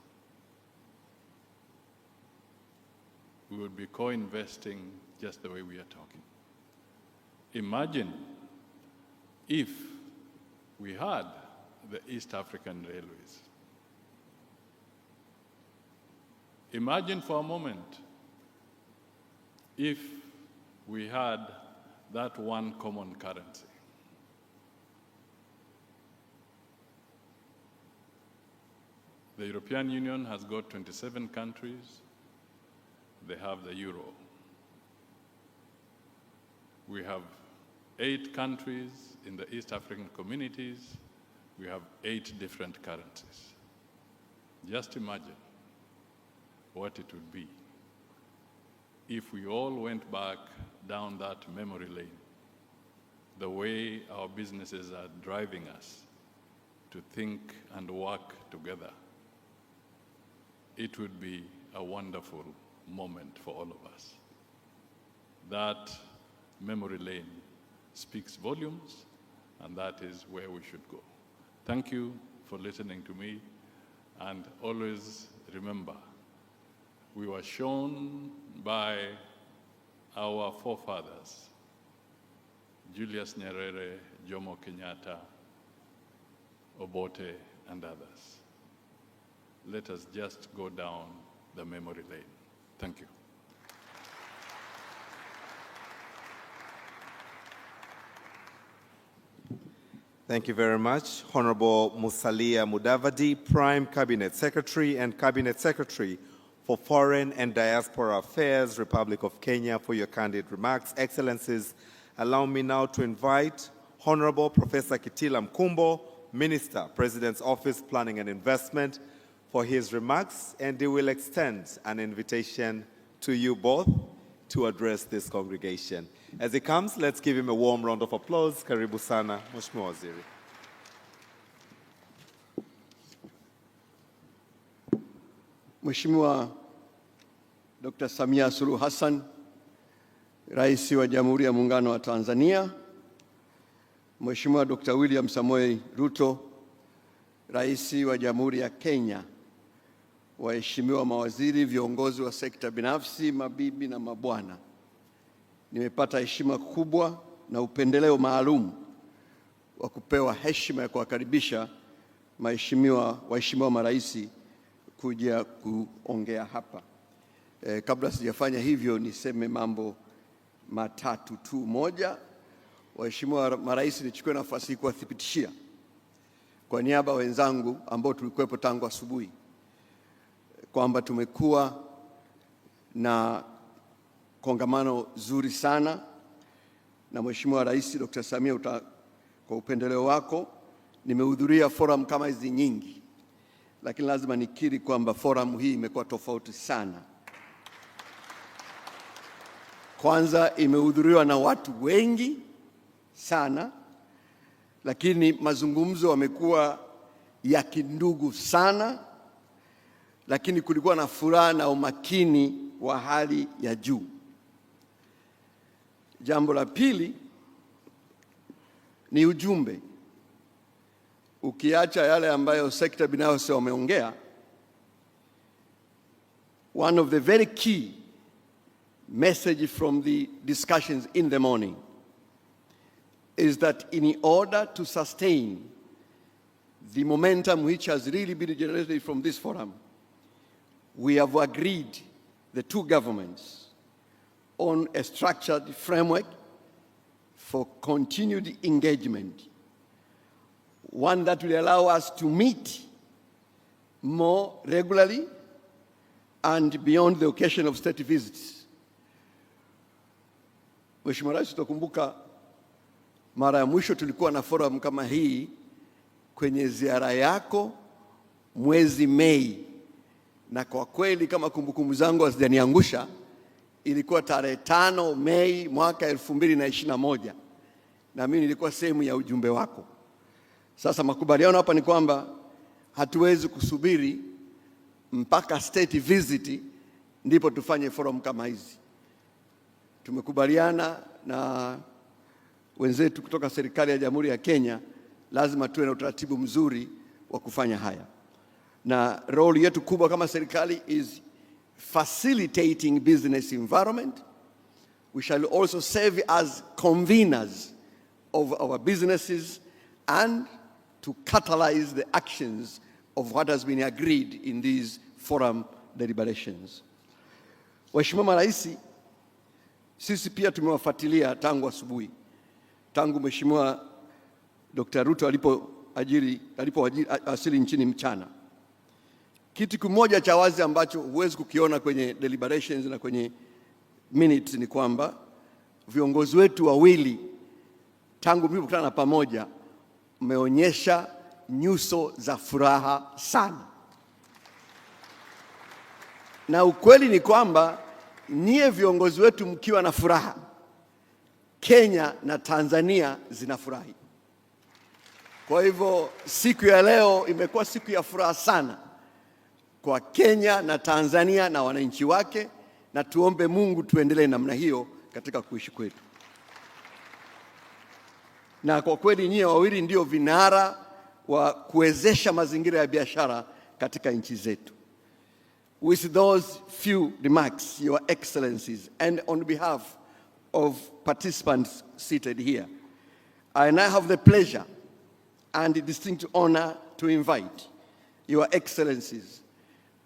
We would be co-investing just the way we are talking. Imagine if we had the East African Railways. Imagine for a moment if we had that one common currency. The European Union has got 27 countries. They have the euro. We have 8 countries in the East African communities. We have 8 different currencies. Just imagine what it would be if we all went back down that memory lane, the way our businesses are driving us to think and work together. It would be a wonderful moment for all of us. That memory lane speaks volumes, and that is where we should go. Thank you for listening to me, and always remember, we were shown by our forefathers, Julius Nyerere, Jomo Kenyatta, Obote, and others. Let us just go down the memory lane. Thank you. Thank you very much, Honorable Musalia Mudavadi, Prime Cabinet Secretary and Cabinet Secretary for Foreign and Diaspora Affairs, Republic of Kenya, for your candid remarks. Excellencies, allow me now to invite Honorable Professor Kitila Mkumbo, Minister, President's Office, Planning and Investment, for his remarks, and he will extend an invitation to you both to address this congregation. As he comes, let's give him a warm round of applause. Karibu sana, Mheshimiwa Waziri. Mheshimiwa Dr. Samia Suluhu Hassan, Rais wa Jamhuri ya Muungano wa Tanzania, Mheshimiwa Dr. William Samoei Ruto, Rais wa Jamhuri ya Kenya, waheshimiwa mawaziri, viongozi wa sekta binafsi, mabibi na mabwana. Nimepata heshima kubwa na upendeleo maalum wa kupewa heshima ya kuwakaribisha waheshimiwa marais kuja kuongea hapa. Kabla sijafanya hivyo, niseme mambo matatu tu. Moja, waheshimiwa marais, nichukue nafasi hii kuwathibitishia kwa niaba wenzangu ambao tulikuwepo tangu asubuhi kwamba tumekuwa na kongamano zuri sana na Mheshimiwa Rais Dr. Samia. Kwa upendeleo wako nimehudhuria forum kama hizi nyingi, lakini lazima nikiri kwamba forum hii imekuwa tofauti sana. Kwanza, imehudhuriwa na watu wengi sana, lakini mazungumzo yamekuwa ya kindugu sana, lakini kulikuwa na furaha na umakini wa hali ya juu. Jambo la pili ni ujumbe. Ukiacha yale ambayo sekta binafsi wameongea, one of the very key message from the discussions in the morning is that in order to sustain the momentum which has really been generated from this forum, we have agreed, the two governments, on a structured framework for continued engagement, one that will allow us to meet more regularly and beyond the occasion of state visits. Mheshimiwa Rais, utakumbuka mara ya mwisho tulikuwa na forum kama hii kwenye ziara yako mwezi Mei, na kwa kweli kama kumbukumbu zangu hazijaniangusha, ilikuwa tarehe 5 Mei mwaka 2021, na mimi nilikuwa sehemu ya ujumbe wako. Sasa makubaliano hapa ni kwamba hatuwezi kusubiri mpaka state visit ndipo tufanye forum kama hizi. Tumekubaliana na wenzetu kutoka serikali ya Jamhuri ya Kenya, lazima tuwe na utaratibu mzuri wa kufanya haya. Na role yetu kubwa kama serikali is facilitating business environment. We shall also serve as conveners of our businesses and to catalyze the actions of what has been agreed in these forum deliberations. Waheshimiwa marais, sisi pia tumewafuatilia tangu asubuhi, tangu Mheshimiwa Dr. Ruto alipowasili nchini mchana. Kitu kimoja cha wazi ambacho huwezi kukiona kwenye deliberations na kwenye minutes ni kwamba viongozi wetu wawili tangu mlipokutana pamoja mmeonyesha nyuso za furaha sana. Na ukweli ni kwamba nyie viongozi wetu mkiwa na furaha, Kenya na Tanzania zinafurahi. Kwa hivyo siku ya leo imekuwa siku ya furaha sana kwa Kenya na Tanzania na wananchi wake, na tuombe Mungu tuendelee namna hiyo katika kuishi kwetu. Na kwa kweli nyie wawili ndio vinara wa kuwezesha mazingira ya biashara katika nchi zetu. With those few remarks, Your Excellencies, and on behalf of participants seated here, I now have the pleasure and the distinct honor to invite Your Excellencies,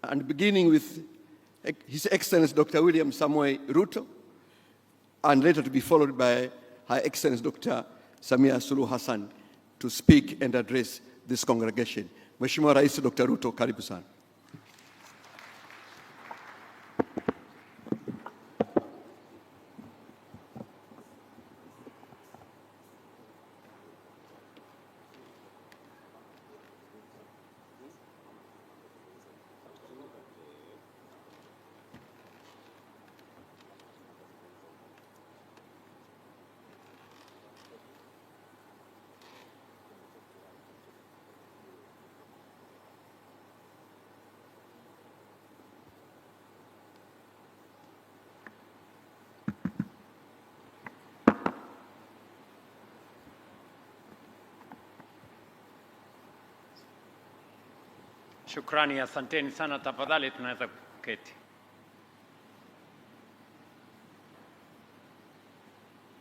and beginning with His Excellency Dr. William Samoei Ruto, and later to be followed by Her Excellency Dr. Samia Suluhu Hassan, to speak and address this congregation. Mheshimiwa Rais Dr. Ruto, karibu sana. Shukrani, asanteni sana. Tafadhali tunaweza kuketi.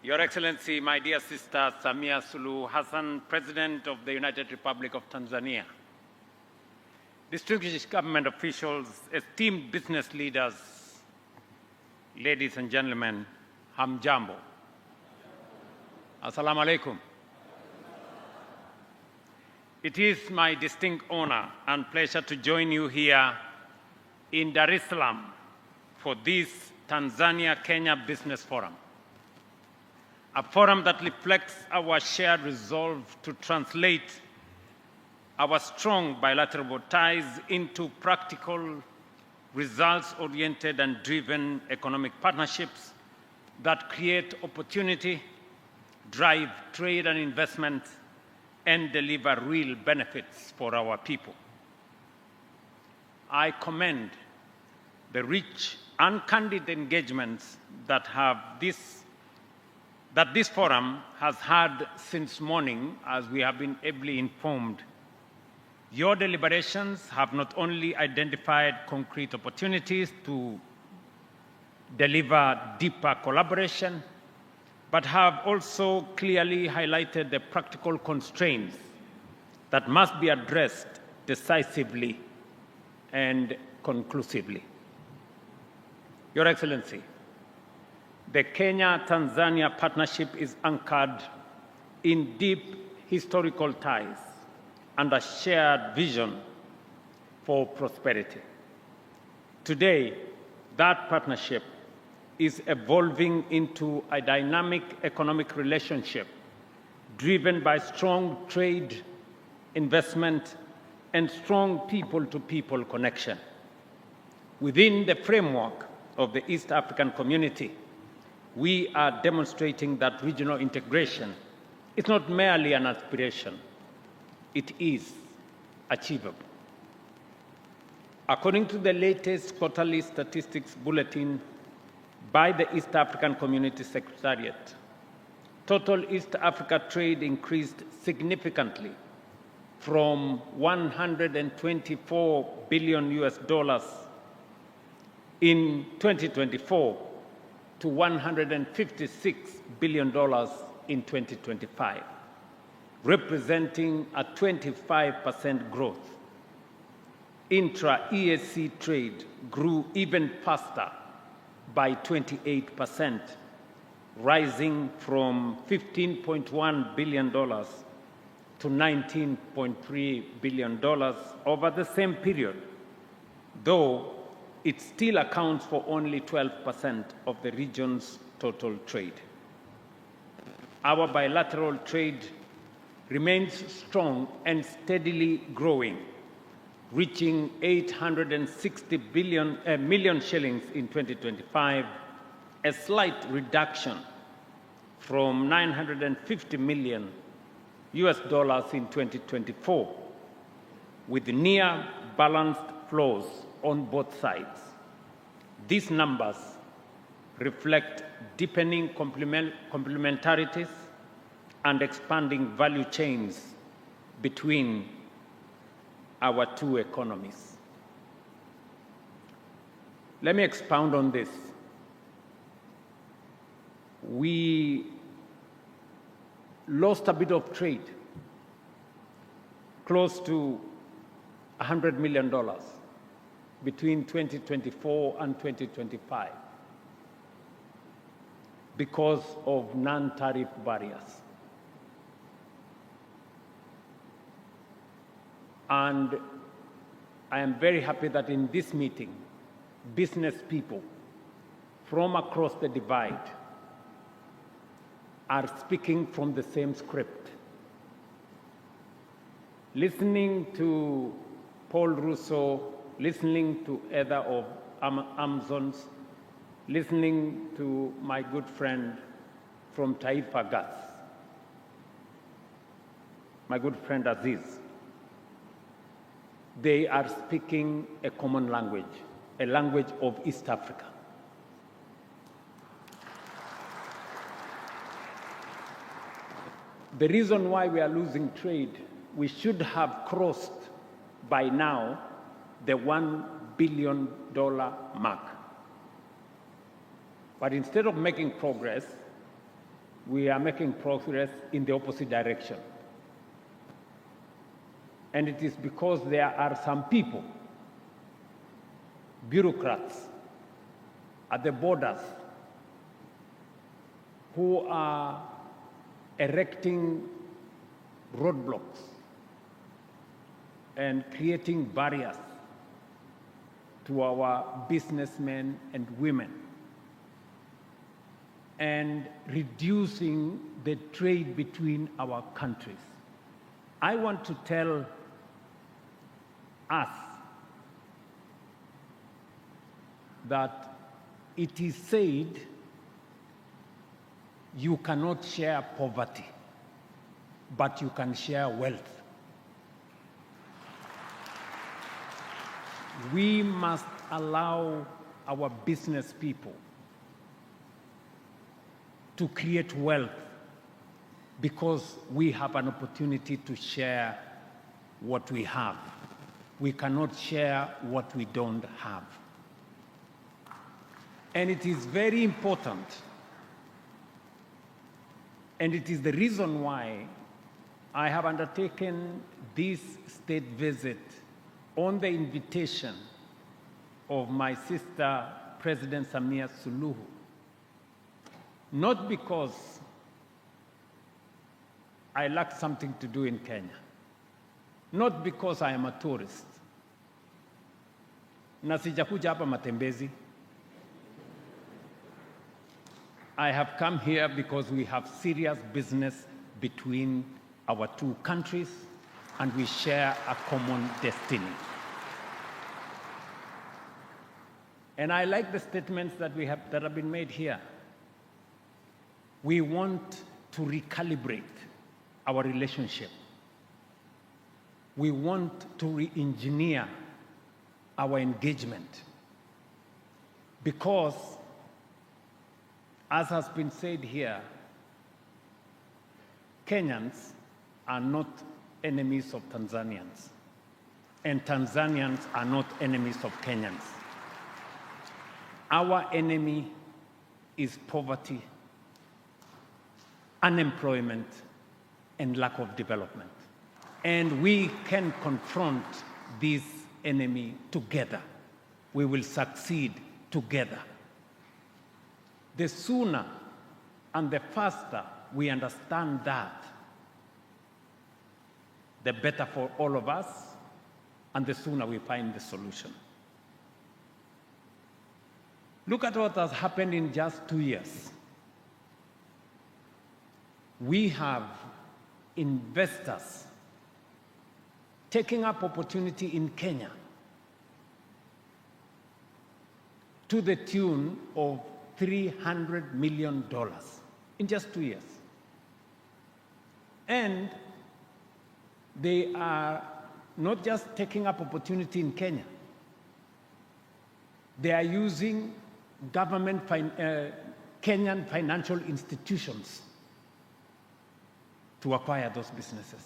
Your Excellency, my dear sister Samia Suluhu Hassan, President of the United Republic of Tanzania, distinguished government officials, esteemed business leaders, ladies and gentlemen, hamjambo. Assalamu alaikum. It is my distinct honor and pleasure to join you here in Dar es Salaam for this Tanzania-Kenya Business Forum, a forum that reflects our shared resolve to translate our strong bilateral ties into practical, results-oriented and driven economic partnerships that create opportunity, drive trade and investment, and deliver real benefits for our people. I commend the rich and candid engagements that this forum has had since morning, as we have been ably informed. Your deliberations have not only identified concrete opportunities to deliver deeper collaboration, but have also clearly highlighted the practical constraints that must be addressed decisively and conclusively. Your Excellency, the Kenya-Tanzania partnership is anchored in deep historical ties and a shared vision for prosperity. Today, that partnership is evolving into a dynamic economic relationship driven by strong trade, investment, and strong people-to-people connection. Within the framework of the East African community, we are demonstrating that regional integration is not merely an aspiration, it is achievable. According to the latest quarterly statistics bulletin by the East African Community Secretariat, total East Africa trade increased significantly from $124 billion in 2024 to $156 billion in 2025, representing a 25% growth. Intra-EAC trade grew even faster by 28%, rising from $15.1 billion to $19.3 billion over the same period, though it still accounts for only 12% of the region's total trade. Our bilateral trade remains strong and steadily growing, reaching 860 million shillings in 2025, a slight reduction from $950 million in 2024, with near balanced flows on both sides. These numbers reflect deepening complementarities and expanding value chains between our two economies. Let me expound on this. We lost a bit of trade, close to $100 million between 2024 and 2025 because of non-tariff barriers. And I am very happy that in this meeting, business people from across the divide are speaking from the same script. Listening to Paul Russo, listening to Edha of Amson's, listening to my good friend from Taifa Group, my good friend Aziz, they are speaking a common language, a language of East Africa. The reason why we are losing trade, we should have crossed by now the $1 billion mark. But instead of making progress, we are making progress in the opposite direction. And it is because there are some people, bureaucrats at the borders, who are erecting roadblocks and creating barriers to our businessmen and women, and reducing the trade between our countries. I want to tell us that it is said you cannot share poverty, but you can share wealth. We must allow our business people to create wealth because we have an opportunity to share what we have. We cannot share what we don't have. And it is very important, and it is the reason why I have undertaken this state visit on the invitation of my sister, President Samia Suluhu. Not because I lack something to do in Kenya, not because I am a tourist. Na sijakuja hapa matembezi. I have come here because we have serious business between our two countries and we share a common destiny. And I like the statements that have been made here. We want to recalibrate our relationship. We want to re-engineer our engagement because, as has been said here, Kenyans are not enemies of Tanzanians, and Tanzanians are not enemies of Kenyans. Our enemy is poverty, unemployment, and lack of development. And we can confront this enemy together. We will succeed together. The sooner and the faster we understand that, the better for all of us, and the sooner we find the solution. Look at what has happened in just 2 years. We have investors taking up opportunity in Kenya to the tune of $300 million in just 2 years. And they are not just taking up opportunity in Kenya. They are using government, Kenyan financial institutions to acquire those businesses.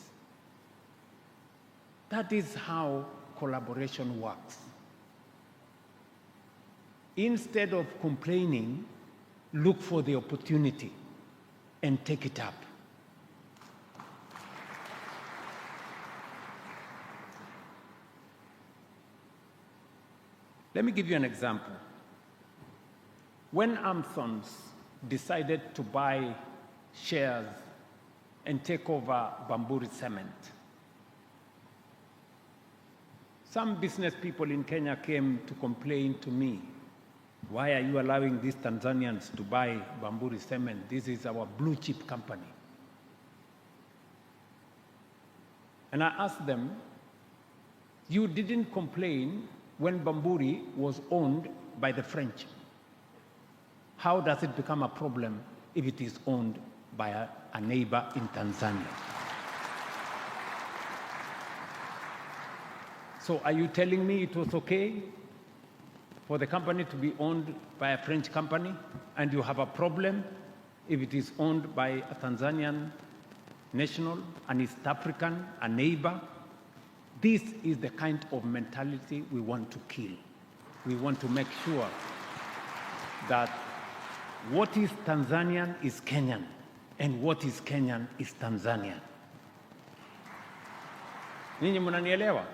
That is how collaboration works. Instead of complaining, look for the opportunity and take it up. Let me give you an example. When Amson decided to buy shares and take over Bamburi Cement, some business people in Kenya came to complain to me, why are you allowing these Tanzanians to buy Bamburi Cement? This is our blue chip company. And I asked them, you didn't complain when Bamburi was owned by the French. How does it become a problem if it is owned by a neighbor in Tanzania? So are you telling me it was okay for the company to be owned by a French company, and you have a problem if it is owned by a Tanzanian national, an East African, a neighbor? This is the kind of mentality we want to kill. We want to make sure that what is Tanzanian is Kenyan, and what is Kenyan is Tanzanian. Ninyi mnanielewa?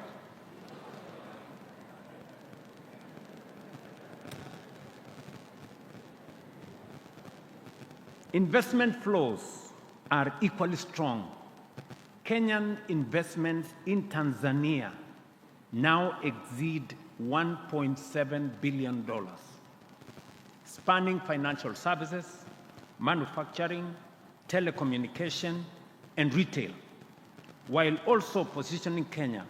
Investment flows are equally strong. Kenyan investments in Tanzania now exceed $1.7 billion, spanning financial services, manufacturing, telecommunication, and retail, while also positioning Kenya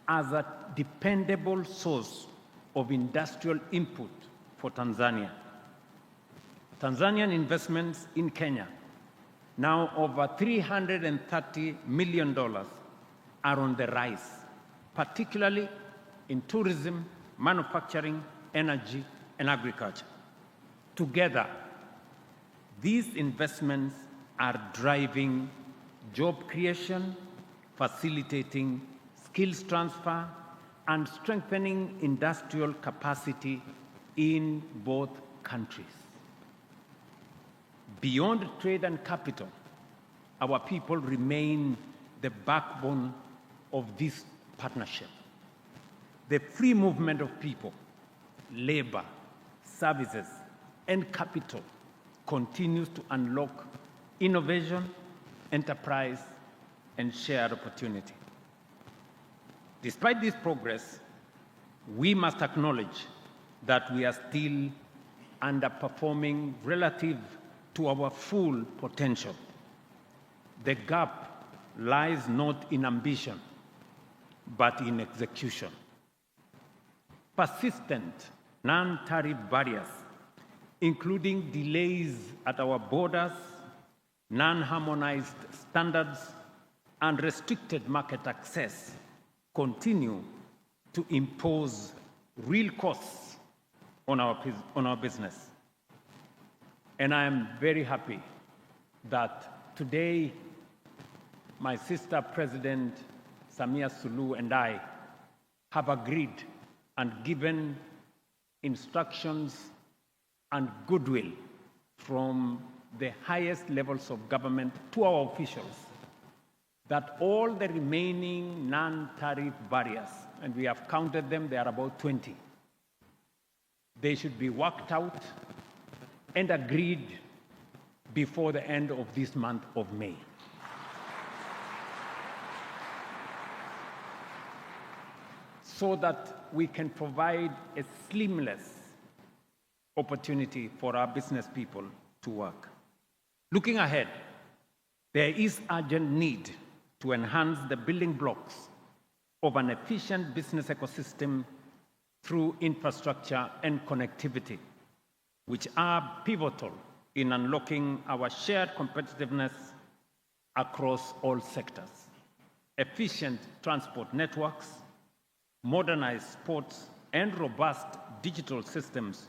as a dependable source of industrial input for Tanzania. Tanzanian investments in Kenya, now over $330 million, are on the rise, particularly in tourism, manufacturing, energy, and agriculture. Together, these investments are driving job creation, facilitating skills transfer, and strengthening industrial capacity in both countries. Beyond trade and capital, our people remain the backbone of this partnership. The free movement of people, labor, services, and capital continues to unlock innovation, enterprise, and shared opportunity. Despite this progress, we must acknowledge that we are still underperforming relative to our full potential. The gap lies not in ambition, but in execution. Persistent non-tariff barriers, including delays at our borders, non-harmonized standards, and restricted market access, continue to impose real costs on our business. And I am very happy that today my sister President Samia Suluhu and I have agreed and given instructions and goodwill from the highest levels of government to our officials that all the remaining non-tariff barriers, and we have counted them, they are about 20, they should be worked out and agreed before the end of this month of May. So that we can provide a seamless opportunity for our business people to work. Looking ahead, there is urgent need to enhance the building blocks of an efficient business ecosystem through infrastructure and connectivity, which are pivotal in unlocking our shared competitiveness across all sectors. Efficient transport networks, modernized ports, and robust digital systems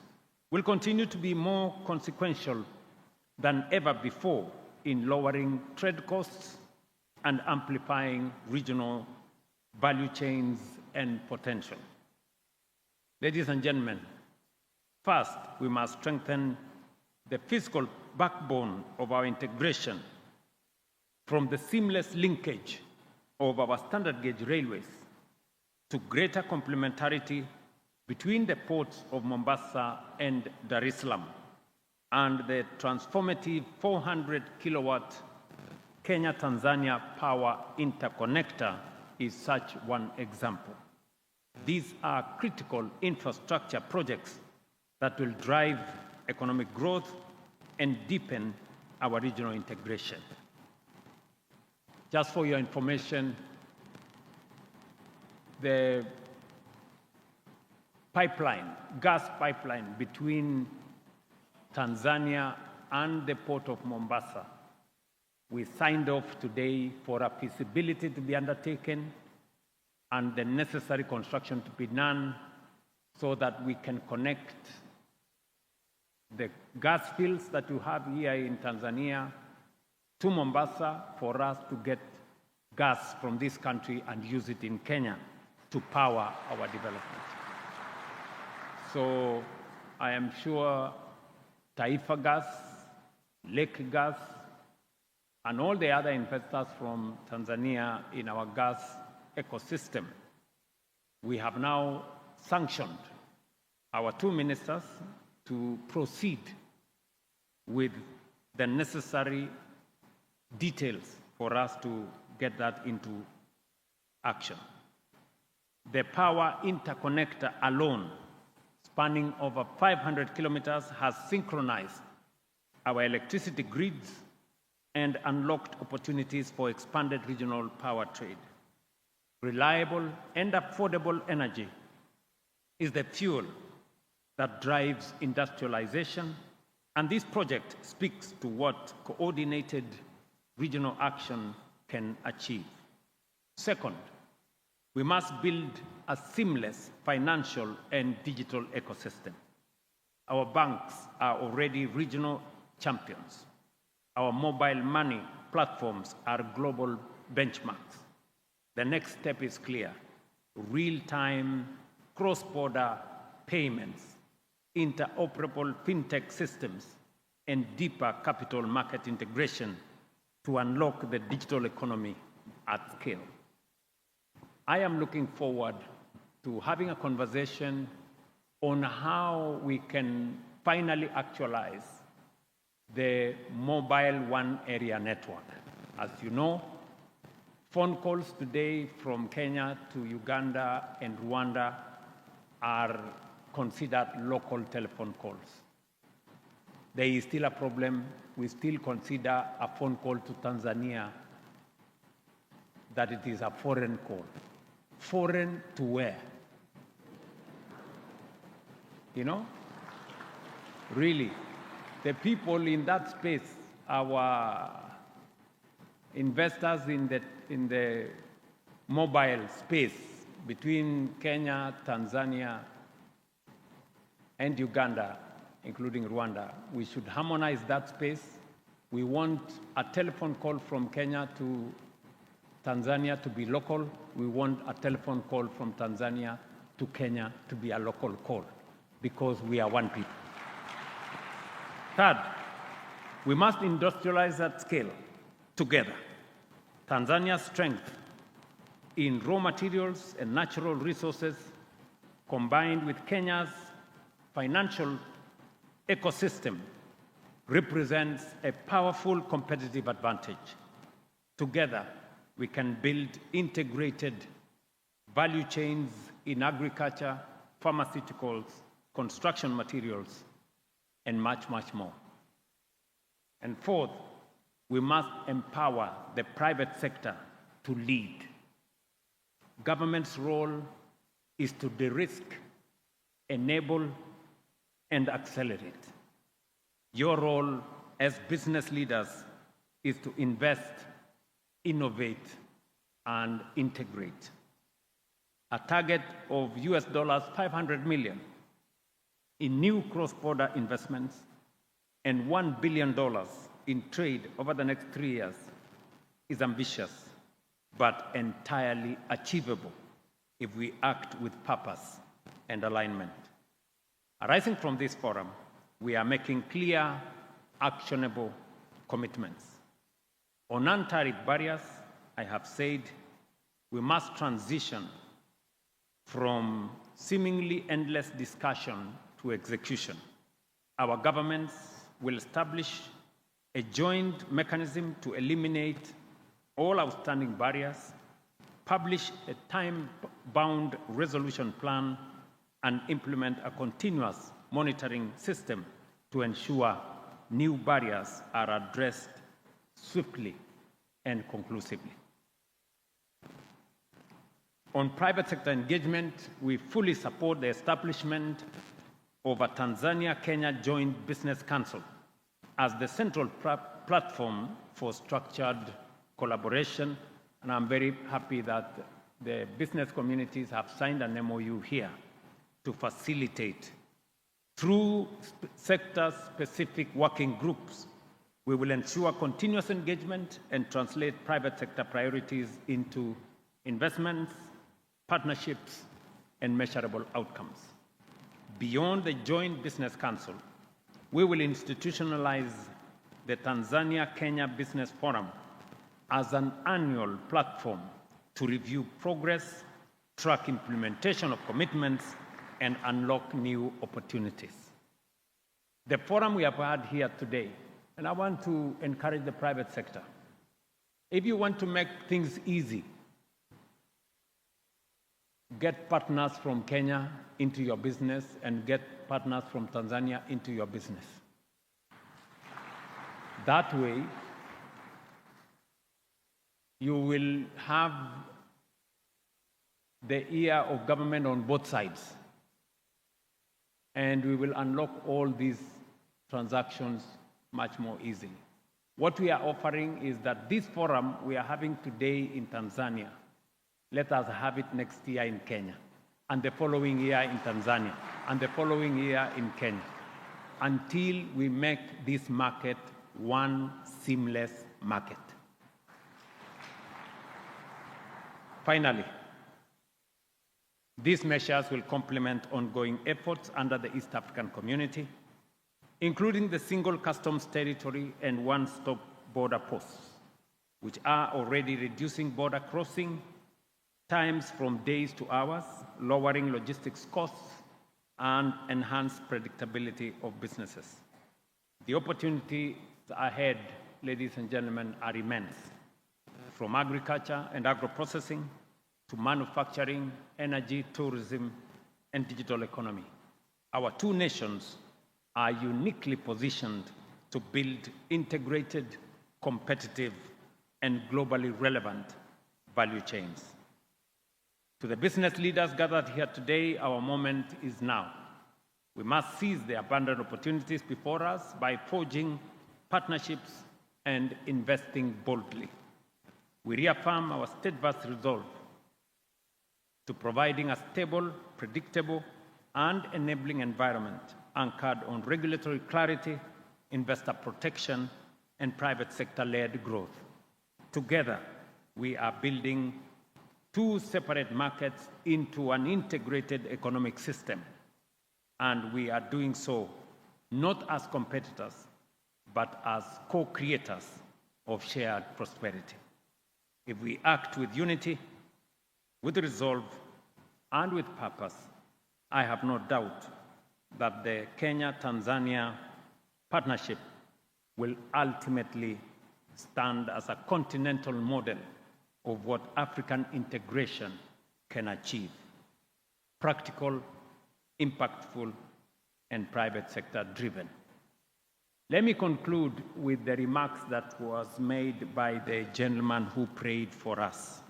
will continue to be more consequential than ever before in lowering trade costs and amplifying regional value chains and potential. Ladies and gentlemen, first, we must strengthen the physical backbone of our integration, from the seamless linkage of our standard gauge railways to greater complementarity between the ports of Mombasa and Dar es Salaam, and the transformative 400-kilowatt Kenya-Tanzania power interconnector is such one example. These are critical infrastructure projects that will drive economic growth and deepen our regional integration. Just for your information, the gas pipeline between Tanzania and the port of Mombasa, we signed off today for a feasibility to be undertaken and the necessary construction to be done so that we can connect the gas fields that you have here in Tanzania to Mombasa for us to get gas from this country and use it in Kenya to power our development. So I am sure Taifa Gas, Lake Gas, and all the other investors from Tanzania in our gas ecosystem, we have now sanctioned our two ministers to proceed with the necessary details for us to get that into action. The power interconnector alone, spanning over 500 kilometers, has synchronized our electricity grids and unlocked opportunities for expanded regional power trade. Reliable and affordable energy is the fuel that drives industrialization, and this project speaks to what coordinated regional action can achieve. Second, we must build a seamless financial and digital ecosystem. Our banks are already regional champions. Our mobile money platforms are global benchmarks. The next step is clear: real-time, cross-border payments, interoperable fintech systems, and deeper capital market integration to unlock the digital economy at scale. I am looking forward to having a conversation on how we can finally actualize the mobile one area network. As you know, phone calls today from Kenya to Uganda and Rwanda are considered local telephone calls. There is still a problem. We still consider a phone call to Tanzania that it is a foreign call. Foreign to where? You know? Really, the people in that space, our investors in the mobile space between Kenya, Tanzania, and Uganda, including Rwanda, we should harmonize that space. We want a telephone call from Kenya to Tanzania to be local. We want a telephone call from Tanzania to Kenya to be a local call, because we are one people. Third, we must industrialize at scale together. Tanzania's strength in raw materials and natural resources, combined with Kenya's financial ecosystem, represents a powerful competitive advantage. Together, we can build integrated value chains in agriculture, pharmaceuticals, construction materials, and much, much more. And fourth, we must empower the private sector to lead. Government's role is to de-risk, enable, and accelerate. Your role as business leaders is to invest, innovate, and integrate. A target of $500 million in new cross-border investments and $1 billion in trade over the next 3 years is ambitious, but entirely achievable if we act with purpose and alignment. Arising from this forum, we are making clear, actionable commitments. On non-tariff barriers, I have said we must transition from seemingly endless discussion to execution. Our governments will establish a joint mechanism to eliminate all outstanding barriers, publish a time-bound resolution plan, and implement a continuous monitoring system to ensure new barriers are addressed swiftly and conclusively. On private sector engagement, we fully support the establishment of a Tanzania-Kenya Joint Business Council as the central platform for structured collaboration, and I'm very happy that the business communities have signed an MOU here to facilitate, through sector-specific working groups, We will ensure continuous engagement and translate private sector priorities into investments, partnerships, and measurable outcomes. Beyond the Joint Business Council, we will institutionalize the Tanzania-Kenya Business Forum as an annual platform to review progress, track implementation of commitments, and unlock new opportunities. The forum we have had here today, and I want to encourage the private sector. If you want to make things easy, get partners from Kenya into your business and get partners from Tanzania into your business. That way, you will have the ear of government on both sides. And we will unlock all these transactions much more easily. What we are offering is that this forum we are having today in Tanzania, let us have it next year in Kenya, and the following year in Tanzania, and the following year in Kenya, until we make this market one seamless market. Finally, these measures will complement ongoing efforts under the East African Community, including the single customs territory and one-stop border posts, which are already reducing border crossing times from days to hours, lowering logistics costs, and enhance predictability of businesses. The opportunities ahead, ladies and gentlemen, are immense, from agriculture and agro-processing to manufacturing, energy, tourism, and digital economy. Our two nations are uniquely positioned to build integrated, competitive, and globally relevant value chains. To the business leaders gathered here today, our moment is now. We must seize the abundant opportunities before us by forging partnerships and investing boldly. We reaffirm our steadfast resolve to providing a stable, predictable, and enabling environment anchored on regulatory clarity, investor protection, and private sector-led growth. Together, we are building two separate markets into an integrated economic system, and we are doing so not as competitors, but as co-creators of shared prosperity. If we act with unity, with resolve, and with purpose, I have no doubt that the Kenya-Tanzania partnership will ultimately stand as a continental model of what African integration can achieve: practical, impactful, and private sector driven. Let me conclude with the remarks that was made by the gentleman who prayed for us.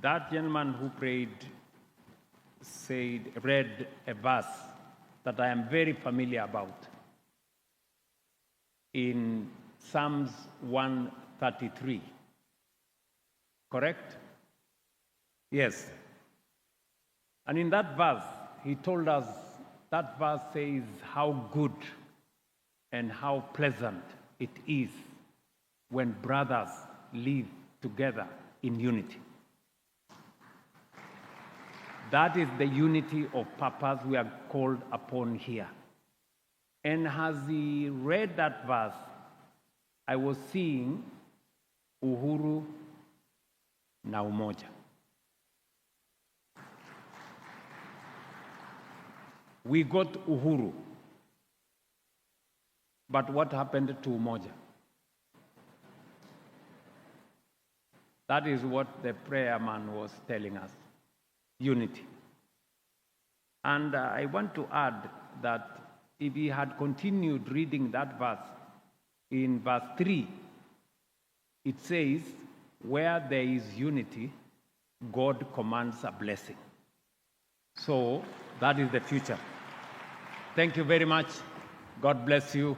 That gentleman who prayed read a verse that I am very familiar about in Psalms 133. Correct? Yes. And in that verse, he told us, that verse says how good and how pleasant it is when brothers live together in unity. That is the unity of purpose we are called upon here. And as he read that verse, I was seeing uhuru na umoja. We got uhuru, but what happened to umoja? That is what the prayer man was telling us. Unity. And I want to add that if he had continued reading that verse, in verse 3, it says, where there is unity, God commands a blessing. So that is the future. Thank you very much. God bless you,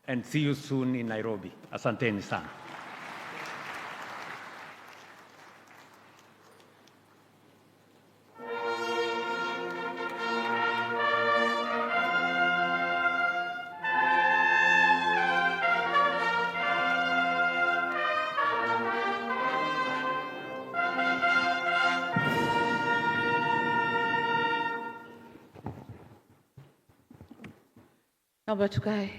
and see you soon in Nairobi. Asanteni sana. Naomba tukae.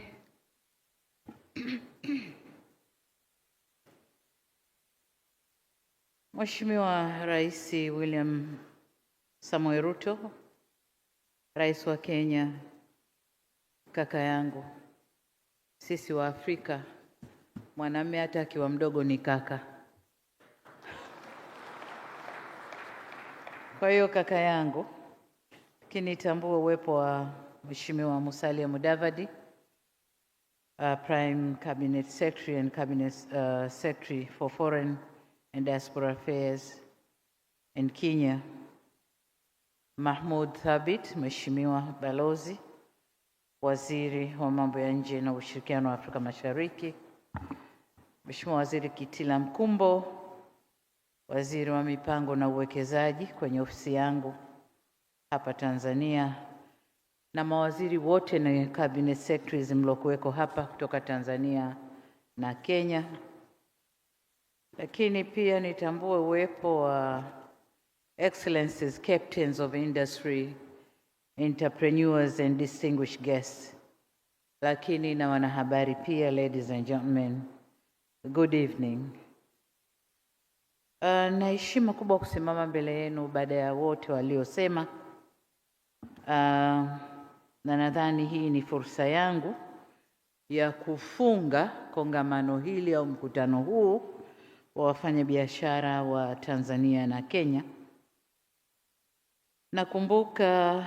Mheshimiwa Rais William Samoei Ruto, Rais wa Kenya, kaka yangu, sisi wa Afrika mwanamume hata akiwa mdogo ni kaka. Kwa hiyo kaka yangu, kinitambua uwepo wa Mheshimiwa Musalia Mudavadi, Prime Cabinet Secretary and Cabinet Secretary for Foreign and Diaspora Affairs in Kenya, Mahmoud Thabit, Mheshimiwa Balozi, Waziri wa Mambo ya Nje na Ushirikiano wa Afrika Mashariki, Mheshimiwa Waziri Kitila Mkumbo, Waziri wa Mipango na Uwekezaji kwenye ofisi yangu hapa Tanzania, na mawaziri wote na cabinet secretaries mlokuweko hapa kutoka Tanzania na Kenya. Lakini pia nitambue uwepo wa excellencies, captains of industry, entrepreneurs and distinguished guests. Lakini na wanahabari pia, ladies and gentlemen, good evening. Na heshima kubwa kusimama mbele yenu baada ya wote waliosema. Na nadhani hii ni fursa yangu ya kufunga kongamano hili au mkutano huu wa wafanyabiashara wa Tanzania na Kenya. Nakumbuka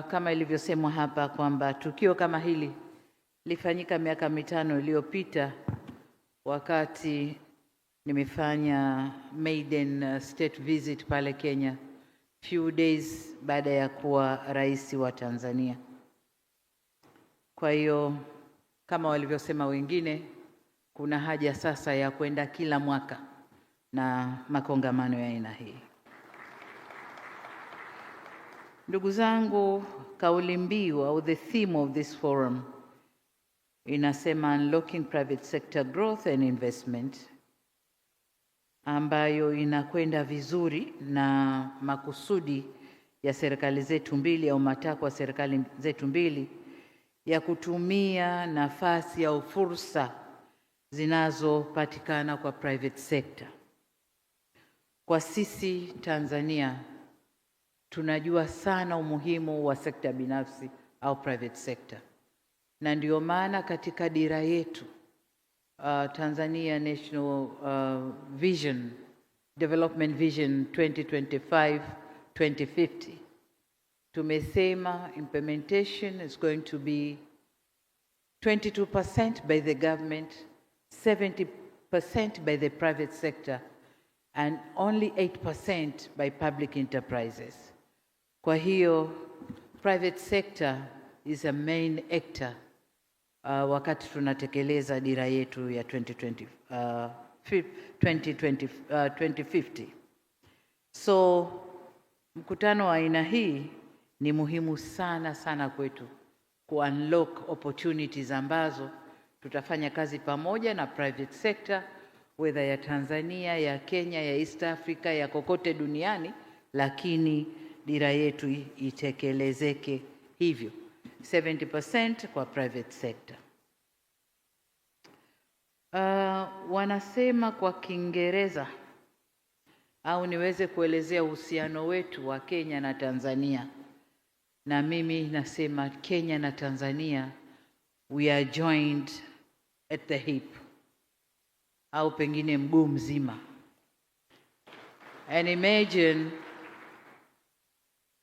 kama ilivyosemwa hapa kwamba tukio kama hili lifanyika miaka 5 iliyopita wakati nimefanya maiden state visit pale Kenya, few days baada ya kuwa rais wa Tanzania. Kwa hiyo kama walivyosema wengine, kuna haja sasa ya kwenda kila mwaka na makongamano ya aina hii. Ndugu zangu, kauli mbiu au the theme of this forum inasema unlocking private sector growth and investment, ambayo inakwenda vizuri na makusudi ya serikali zetu mbili au matakwa ya serikali zetu mbili ya kutumia nafasi au fursa zinazopatikana kwa private sector. Kwa sisi Tanzania tunajua sana umuhimu wa sekta binafsi au private sector. Na ndio maana katika dira yetu Tanzania National Vision, Development Vision 2025-2050, tumesema implementation is going to be 22% by the government, 70% by the private sector, and only 8% by public enterprises. Kwa hiyo private sector is a main actor wakati tunatekeleza dira yetu ya 2050. So mkutano wa aina hii ni muhimu sana sana kwetu ku unlock opportunities ambazo tutafanya kazi pamoja na private sector, whether ya Tanzania, ya Kenya, ya East Africa, ya kokote duniani, lakini dira yetu itekelezeke hivyo. 70% kwa private sector. Wanasema kwa Kiingereza au niweze kuelezea uhusiano wetu wa Kenya na Tanzania. Na mimi nasema Kenya na Tanzania, we are joined at the hip, au pengine mguu mzima. And imagine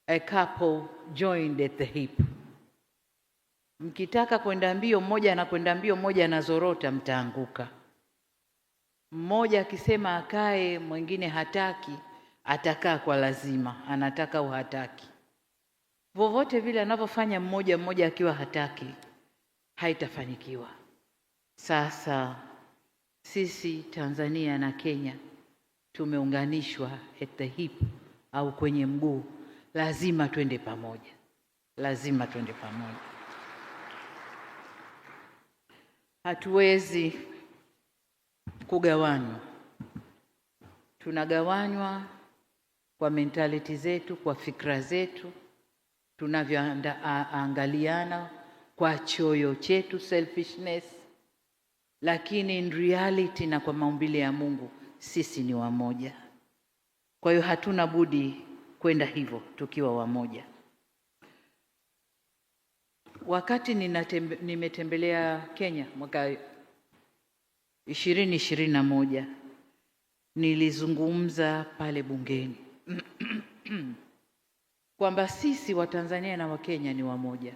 a couple joined at the hip. Mkitaka kwenda mbio, mmoja anakwenda mbio, mmoja anazorota, mtaanguka. Mmoja akisema akae, mwingine hataki, atakaa kwa lazima, anataka au hataki. Vovote vile anavyofanya mmoja akiwa hataki, haitafanikiwa. Sasa sisi Tanzania na Kenya tumeunganishwa at the hip au kwenye mguu. Lazima twende pamoja. Lazima twende pamoja. Hatuwezi kugawanywa. Tunagawanywa kwa mentality zetu, kwa fikra zetu, tunavyoangaliana kwa choyo chetu, selfishness, lakini in reality na kwa maumbile ya Mungu sisi ni wamoja. Kwa hiyo hatuna budi kwenda hivyo tukiwa wamoja. Wakati nimetembelea Kenya mwaka 2021 nilizungumza pale bungeni kwamba sisi wa Tanzania na wa Kenya ni wamoja,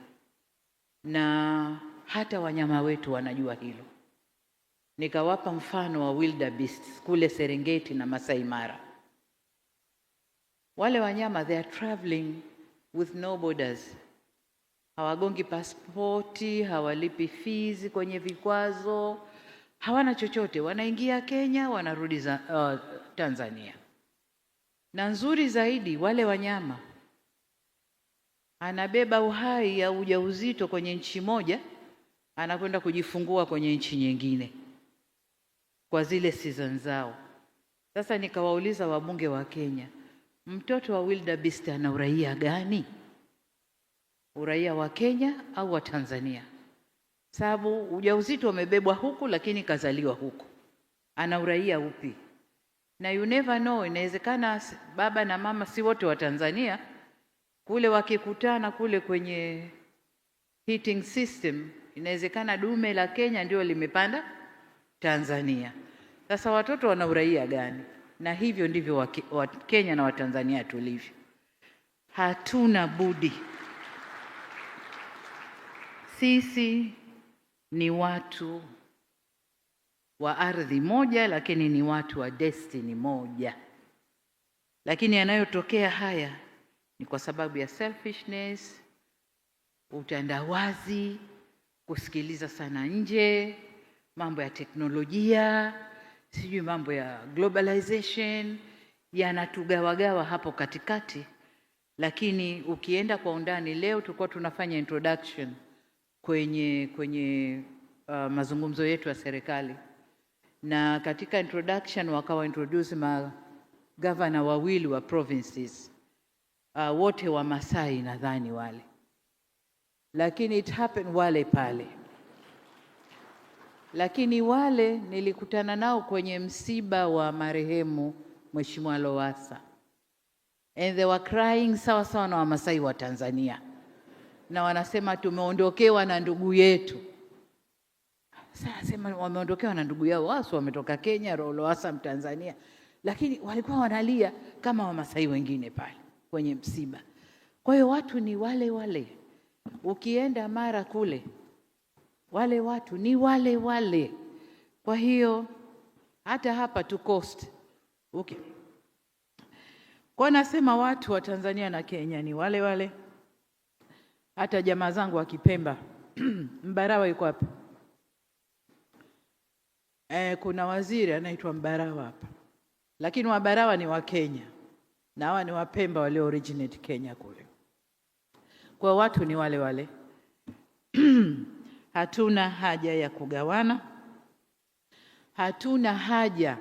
na hata wanyama wetu wanajua hilo. Nikawapa mfano wa wildebeest kule Serengeti na Masai Mara. Wale wanyama they are traveling with no borders. Hawagongi pasipoti, hawalipi fees kwenye vikwazo, hawana chochote. Wanaingia Kenya, wanarudi Tanzania. Na nzuri zaidi, wale wanyama anabeba uhai au ujauzito kwenye nchi moja, anakwenda kujifungua kwenye nchi nyingine kwa zile season zao. Sasa nikawauliza wabunge wa Kenya, mtoto wa wildebeest ana uraia gani? Uraia wa Kenya au wa Tanzania? Sababu ujauzito umebebwa huku lakini kazaliwa huku. Ana uraia upi? Na you never know, inawezekana baba na mama si wote wa Tanzania, kule wakikutana kule kwenye heating system, inawezekana dume la Kenya ndio limepanda Tanzania. Sasa watoto wana uraia gani? Na hivyo ndivyo wa Kenya na wa Tanzania tulivyo. Hatuna budi. Sisi ni watu wa ardhi moja, lakini ni watu wa destiny moja. Lakini yanayotokea haya ni kwa sababu ya selfishness, utandawazi, kusikiliza sana nje, mambo ya teknolojia, sijui mambo ya globalization, yanatugawagawa hapo katikati. Lakini ukienda kwa undani, leo tulikuwa tunafanya introduction kwenye mazungumzo yetu ya serikali, na katika introduction wakawa introduce magavana wawili wa provinces, wote wa Masai nadhani wale, lakini it happened wale pale. Lakini wale nilikutana nao kwenye msiba wa marehemu Mheshimiwa Lowassa, and they were crying sawa sawa na Wamasai wa Tanzania, na wanasema tumeondokewa na ndugu yetu. Sasa sema wameondokewa na ndugu yao, wao wametoka Kenya, Lowassa Mtanzania, lakini walikuwa wanalia kama Wamasai wengine pale kwenye msiba. Kwa hiyo watu ni wale wale. Ukienda Mara kule, wale watu ni wale wale. Kwa hiyo hata hapa tu coast. Okay. Kwa nasema watu wa Tanzania na Kenya ni wale wale. Hata jamaa zangu wa Kipemba, Mbarawa yuko hapa. Kuna waziri anaitwa Mbarawa hapa. Lakini Wabarawa ni wa Kenya. Na hawa ni Wapemba wale originate Kenya kule. Kwa watu ni wale wale. Hatuna haja ya kugawana. Hatuna haja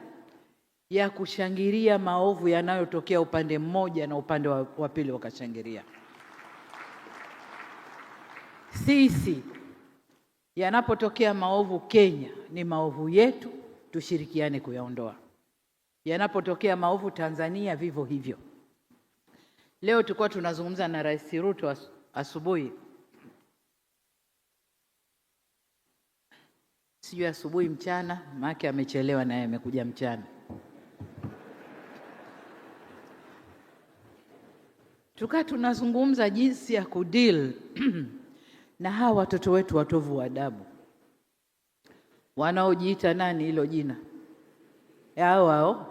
ya kushangilia maovu yanayotokea upande mmoja na upande wa pili wakashangilia. Sisi yanapotokea maovu Kenya ni maovu yetu, tushirikiane kuyaondoa. Yanapotokea maovu Tanzania vivyo hivyo. Leo tulikuwa tunazungumza na Rais Ruto asubuhi. Sijui asubuhi mchana, maana amechelewa naye amekuja mchana. Tukaa tunazungumza jinsi ya kudeal na hawa watoto wetu watovu wa adabu. Wanaojiita nani hilo jina? Hao.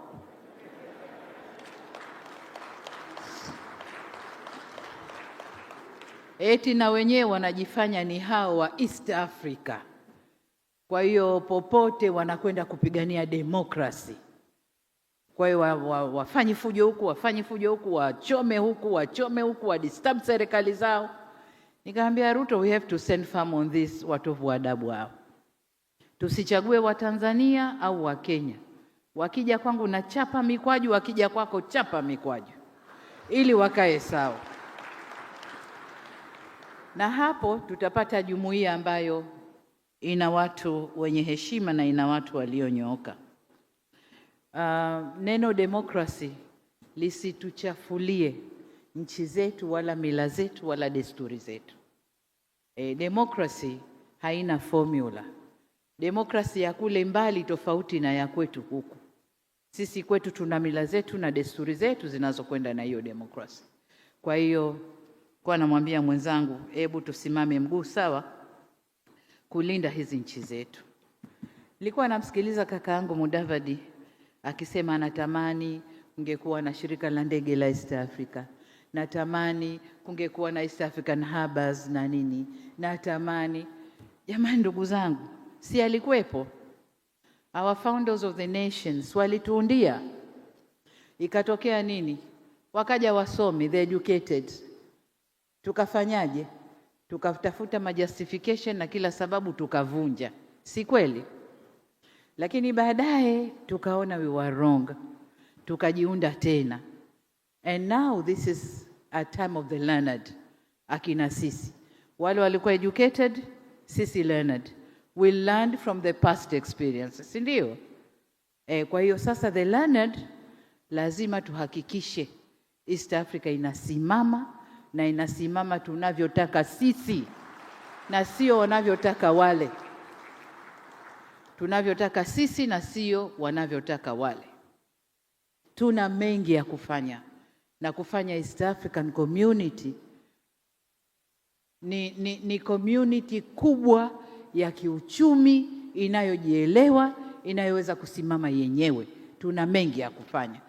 Eti na wenyewe wanajifanya ni hao wa East Africa. Kwa hiyo popote wanakwenda kupigania demokrasi. Kwa hiyo wafanye fujo huku, wachome huku, wadisturb serikali zao. Nikamwambia Ruto, we have to send firm on this watovu wa adabu hao. Tusichague wa Tanzania au wa Kenya. Wakija kwangu na chapa mikwaju, wakija kwako chapa mikwaju. Ili wakae sawa. Na hapo tutapata jumuiya ambayo ina watu wenye heshima na ina watu walionyooka. Neno democracy lisituchafulie nchi zetu wala mila zetu wala desturi zetu. Democracy haina formula. Demokrasi ya kule mbali tofauti na ya kwetu huku. Sisi kwetu tuna mila zetu na desturi zetu zinazokwenda na hiyo demokrasi. Kwa hiyo kwa namwambia mwenzangu, hebu tusimame mguu sawa kulinda hizi nchi zetu. Nilikuwa namsikiliza kakaangu Mudavadi akisema anatamani kungekuwa na shirika la ndege la East Africa. Natamani kungekuwa na East African Harbors na nini. Natamani, jamani ndugu zangu, si alikuwepo? Our founders of the nations walituundia. Ikatokea nini? Wakaja wasomi, the educated. Tukafanyaje? Tukatafuta majustification na kila sababu tukavunja. Si kweli? Lakini baadaye tukaona we were wrong. Tukajiunda tena. And now this is a time of the learned. Akina sisi. Wale walikuwa educated, sisi learned. We learned from the past experiences. Sindio? Kwa hiyo sasa the learned lazima tuhakikishe East Africa inasimama na inasimama tunavyotaka sisi na sio wanavyotaka wale. Tunavyotaka sisi na sio wanavyotaka wale. Tuna mengi ya kufanya na kufanya East African community ni community kubwa ya kiuchumi inayojielewa, inayoweza kusimama yenyewe. Tuna mengi ya kufanya.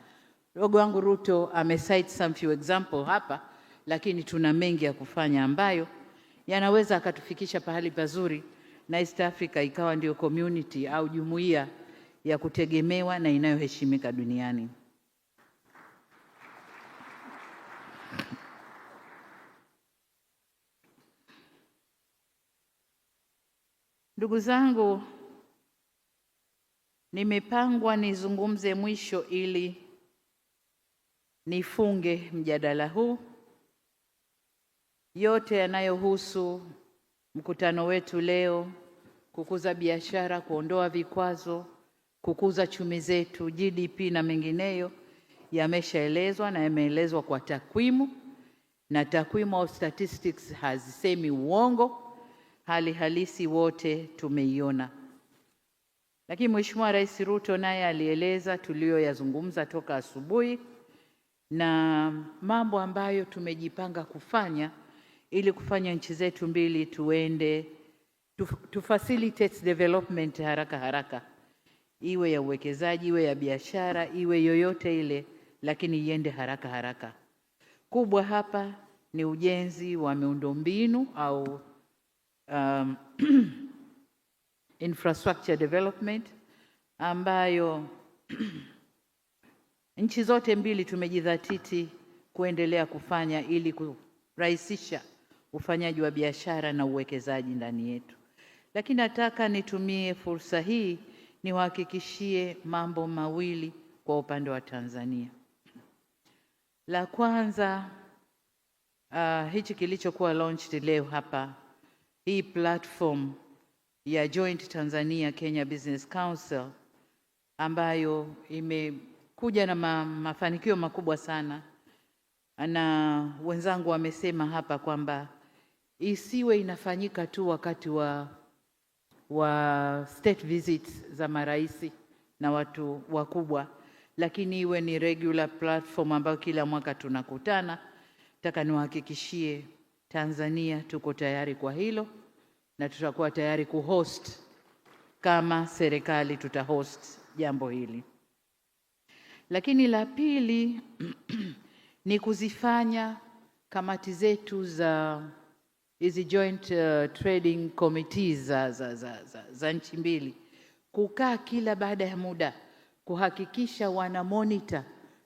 Ndugu wangu Ruto amecite some few example hapa, lakini tuna mengi ya kufanya ambayo yanaweza akatufikisha pahali pazuri na East Africa ikawa ndio community au jumuiya ya kutegemewa na inayoheshimika duniani. Ndugu zangu, nimepangwa nizungumze mwisho ili nifunge mjadala huu. Yote yanayohusu mkutano wetu leo, kukuza biashara, kuondoa vikwazo, kukuza chumi zetu, GDP na mengineyo, yameshaelezwa na yameelezwa kwa takwimu, na takwimu au statistics hazisemi uongo. Hali halisi wote tumeiona. Lakini Mheshimiwa Rais Ruto naye alieleza tuliyoyazungumza toka asubuhi na mambo ambayo tumejipanga kufanya ili kufanya nchi zetu mbili tuende to facilitate development haraka, iwe ya uwekezaji, iwe ya biashara, iwe yoyote ile, lakini iende haraka. Kubwa hapa ni ujenzi wa miundombinu au infrastructure development ambayo nchi zote mbili tumejidhatiti kuendelea kufanya ili kurahisisha ufanyaji wa biashara na uwekezaji ndani yetu. Lakini nataka nitumie fursa hii niwahakikishie mambo mawili kwa upande wa Tanzania. La kwanza, hichi kilichokuwa launched leo hapa, hii platform ya Joint Tanzania-Kenya Business Council ambayo imekuja na mafanikio makubwa sana, na wenzangu wamesema hapa kwamba isiwe inafanyika tu wakati wa state visits za maraisi na watu wakubwa, lakini iwe ni regular platform ambayo kila mwaka tunakutana. Nataka niwahakikishie Tanzania tuko tayari kwa hilo na tutakuwa tayari kuhost kama serikali tutahost jambo hili. Lakini la pili ni kuzifanya kamati zetu za hizi joint trading committees za nchi mbili kukaa kila baada ya muda kuhakikisha wana monitor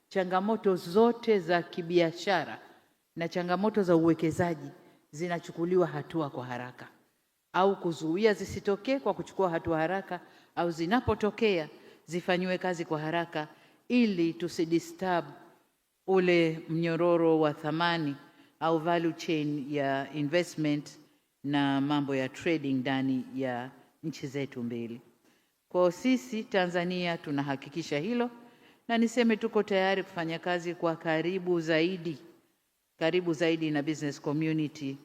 changamoto zote za kibiashara na changamoto za uwekezaji zinachukuliwa hatua kwa haraka, au kuzuia zisitokee kwa kuchukua hatua haraka, au zinapotokea zifanywe kazi kwa haraka ili tusidisturb ule mnyororo wa thamani au value chain ya investment na mambo ya trading ndani ya nchi zetu mbili. Kwa sisi Tanzania tunahakikisha hilo, na niseme tuko tayari kufanya kazi kwa karibu zaidi na business community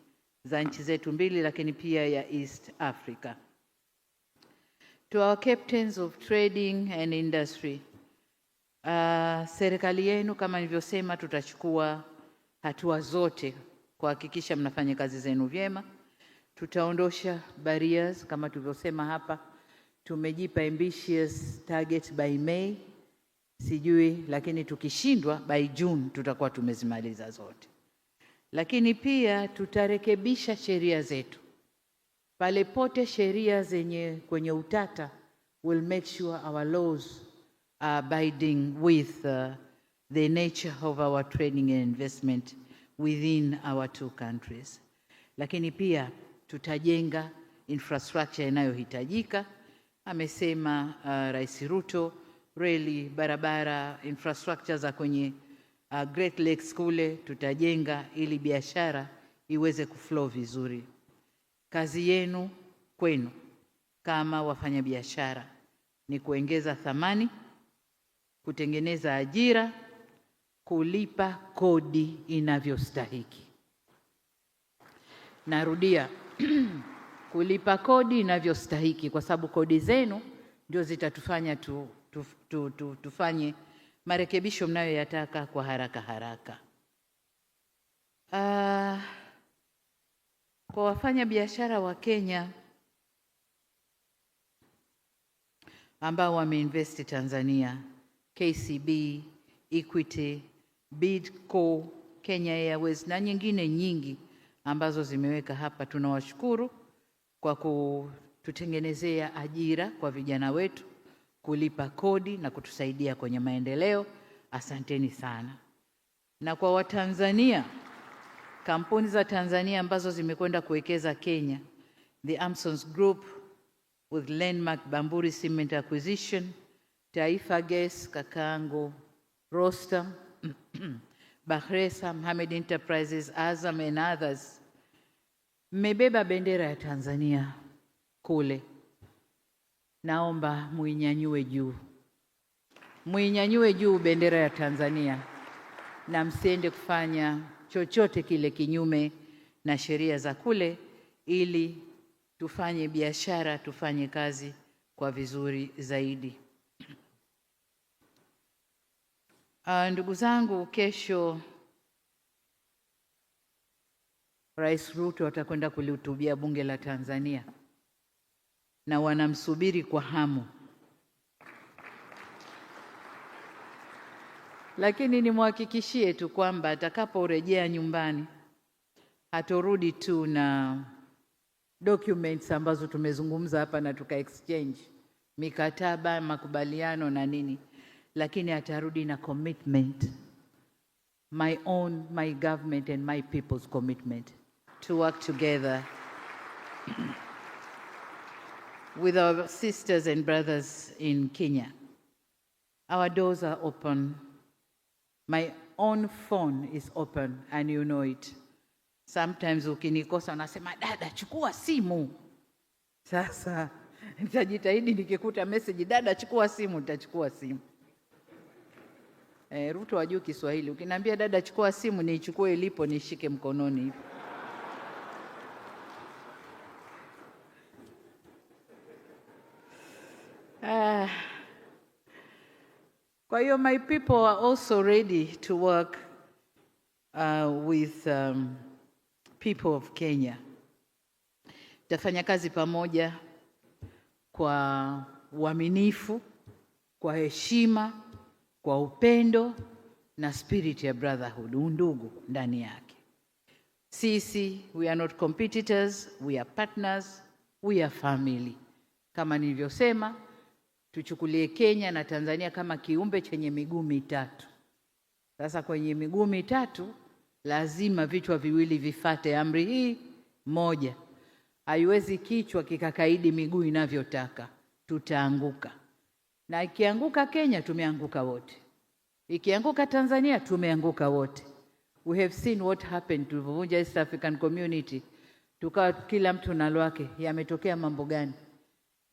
za nchi zetu mbili, lakini pia ya East Africa. To our captains of trading and industry, serikali yenu kama nilivyosema, tutachukua hatua zote kuhakikisha mnafanya kazi zenu vyema. Tutaondosha barriers kama tulivyosema hapa. Tumejipa ambitious target by May, sijui, lakini tukishindwa by June tutakuwa tumezimaliza zote. Lakini pia tutarekebisha sheria zetu. Pale pote sheria zenye kwenye utata, will make sure our laws are abiding with the nature of our trading and investment within our two countries. Lakini pia tutajenga infrastructure inayohitajika. Amesema Rais Ruto, reli, barabara, infrastructure za kwenye Great Lakes kule tutajenga ili biashara iweze kuflow vizuri. Kazi yenu kwenu kama wafanyabiashara ni kuongeza thamani, kutengeneza ajira, kulipa kodi inavyostahiki. Narudia, kulipa kodi inavyostahiki, kwa sababu kodi zenu ndio zitatufanya tufanye marekebisho mnayoyataka kwa haraka. Kwa wafanya biashara wa Kenya ambao wameinvest Tanzania, KCB, Equity, Bidco, Kenya Airways na nyingine nyingi ambazo zimeweka hapa, tunawashukuru kwa kututengenezea ajira kwa vijana wetu, kulipa kodi na kutusaidia kwenye maendeleo. Asanteni sana. Na kwa Watanzania, kampuni za Tanzania ambazo zimekwenda kuwekeza Kenya, the Amson Group with landmark Bamburi Cement acquisition, Taifa Gas, kakaangu Rostam, Bahresa, Mohammed Enterprises, Azam and others, mmebeba bendera ya Tanzania kule. Naomba muinyanyue juu bendera ya Tanzania, na msiende kufanya chochote kile kinyume na sheria za kule, ili tufanye biashara, tufanye kazi kwa vizuri zaidi. Ndugu zangu, kesho Rais Ruto atakwenda kulihutubia bunge la Tanzania na wanamsubiri kwa hamu. Lakini nimhakikishie tu kwamba atakaporejea nyumbani hatorudi tu na documents ambazo tumezungumza hapa na tuka exchange mikataba, makubaliano na nini, lakini atarudi na commitment, my government and my people's commitment to work together with our sisters and brothers in Kenya. Our doors are open. My own phone is open and you know it. Sometimes ukinikosa unasema, dada chukua simu. Sasa nitajitahidi nikikuta message, dada chukua simu, nitachukua simu. Ruto hajui Kiswahili. Ukiniambia dada chukua simu, niichukue ilipo nishike mkononi hivi. Kwa hiyo my people are also ready to work with people of Kenya. Tafanya kazi pamoja kwa uaminifu, kwa heshima, kwa upendo na spirit ya brotherhood, undugu ndani yake. Sisi, we are not competitors, we are partners, we are family. Kama nilivyosema, tuchukulie Kenya na Tanzania kama kiumbe chenye miguu mitatu. Sasa kwenye miguu mitatu lazima vichwa viwili vifate amri hii moja. Haiwezi kichwa kikakaidi miguu inavyotaka, tutaanguka. Na ikianguka Kenya tumeanguka wote. Ikianguka Tanzania tumeanguka wote. We have seen what happened to Vunja East African Community. Tukawa kila mtu na lwake, yametokea mambo gani?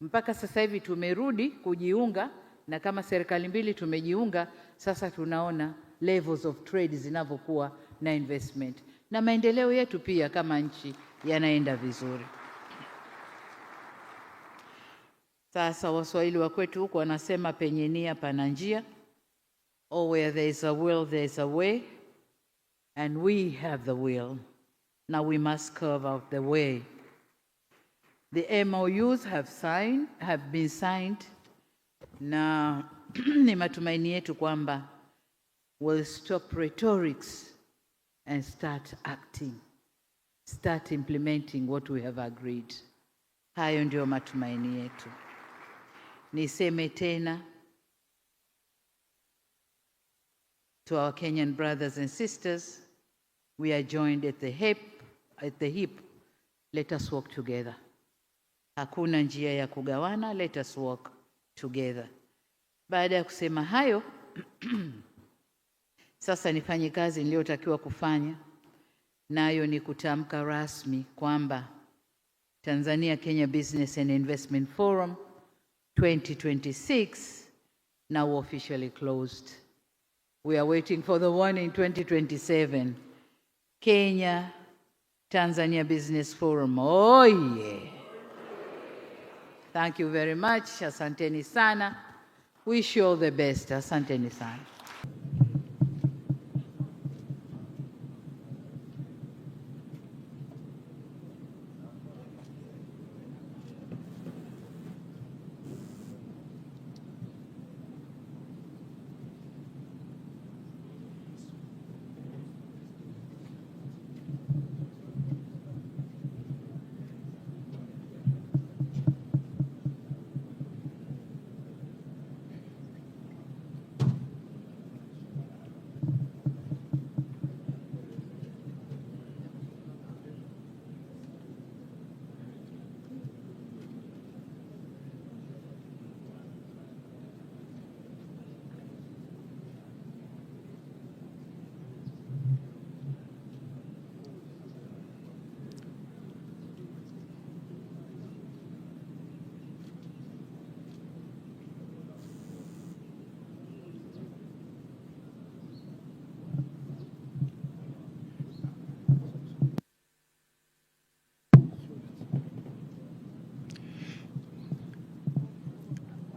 Mpaka sasa hivi tumerudi kujiunga, na kama serikali mbili tumejiunga, sasa tunaona levels of trade zinavyokuwa na investment. Na maendeleo yetu pia kama nchi yanaenda vizuri. Sasa Waswahili wa kwetu huko wanasema penye nia pana njia. Or where there is a will, there is a way. And we have the will. Now we must carve out the way. The MOUs have been signed. Na ni matumaini yetu kwamba we'll stop rhetorics and start acting. Start implementing what we have agreed. Hayo ndio matumaini yetu. Niseme tena, to our Kenyan brothers and sisters, we are joined at the hip. Let us walk together. Hakuna njia ya kugawana, let us walk together. Baada ya kusema hayo, sasa nifanye kazi niliyotakiwa kufanya, nayo ni kutamka rasmi kwamba Tanzania-Kenya Business and Investment Forum 2026 now officially closed. We are waiting for the one in 2027. Kenya, Tanzania Business Forum. Oh yeah. Thank you very much. Asanteni sana. Wish you all the best. Asanteni sana.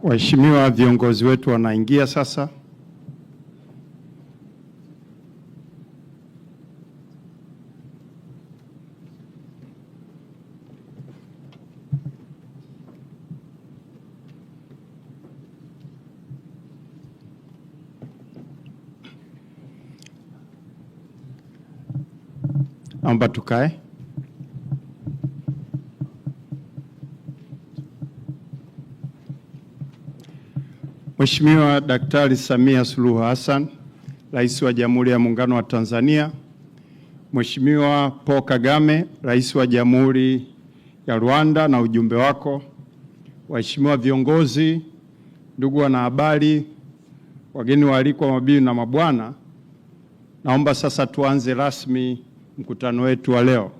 Waheshimiwa viongozi wetu wanaingia sasa. Naomba tukae. Mheshimiwa Daktari Samia Suluhu Hassan, Rais wa Jamhuri ya Muungano wa Tanzania, Mheshimiwa Paul Kagame, Rais wa Jamhuri ya Rwanda na ujumbe wako, waheshimiwa viongozi, ndugu wanahabari, wageni waalikwa, mabibi na mabwana, naomba sasa tuanze rasmi mkutano wetu wa leo.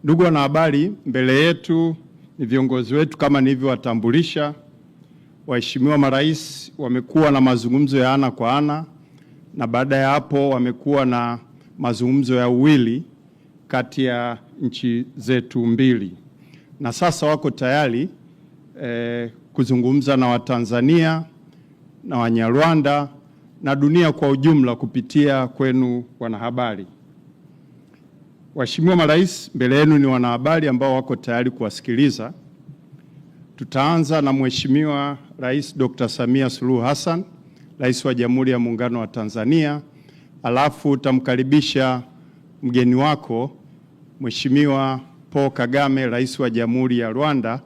Ndugu wanahabari, mbele yetu ni viongozi wetu kama nilivyowatambulisha. Waheshimiwa marais wamekuwa na mazungumzo ya ana kwa ana, na baada ya hapo wamekuwa na mazungumzo ya uwili kati ya nchi zetu mbili, na sasa wako tayari kuzungumza na Watanzania na Wanyarwanda na dunia kwa ujumla kupitia kwenu wanahabari. Waheshimiwa marais, mbele yenu ni wanahabari ambao wako tayari kuwasikiliza. Tutaanza na Mheshimiwa Rais Dr. Samia Suluhu Hassan, Rais wa Jamhuri ya Muungano wa Tanzania, alafu utamkaribisha mgeni wako Mheshimiwa Paul Kagame, Rais wa Jamhuri ya Rwanda,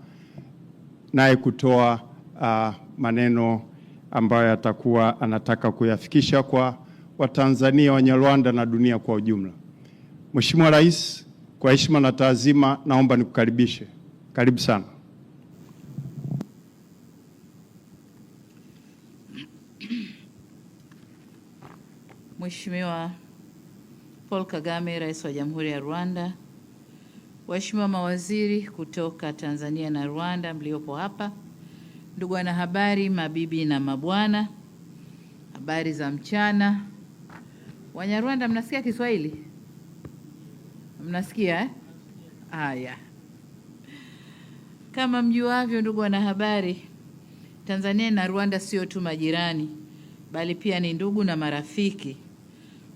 naye kutoa maneno ambayo atakuwa anataka kuyafikisha kwa Watanzania, Wanyarwanda na dunia kwa ujumla. Mheshimiwa Rais, kwa heshima na taazima naomba nikukaribishe. Karibu sana. Mheshimiwa Paul Kagame, Rais wa Jamhuri ya Rwanda, waheshimiwa mawaziri kutoka Tanzania na Rwanda mliopo hapa, ndugu wanahabari, mabibi na mabwana, habari za mchana. Wanyarwanda, mnasikia Kiswahili? Mnasikia eh? Haya. Kama mjuavyo, ndugu wanahabari, Tanzania na Rwanda sio tu majirani, bali pia ni ndugu na marafiki.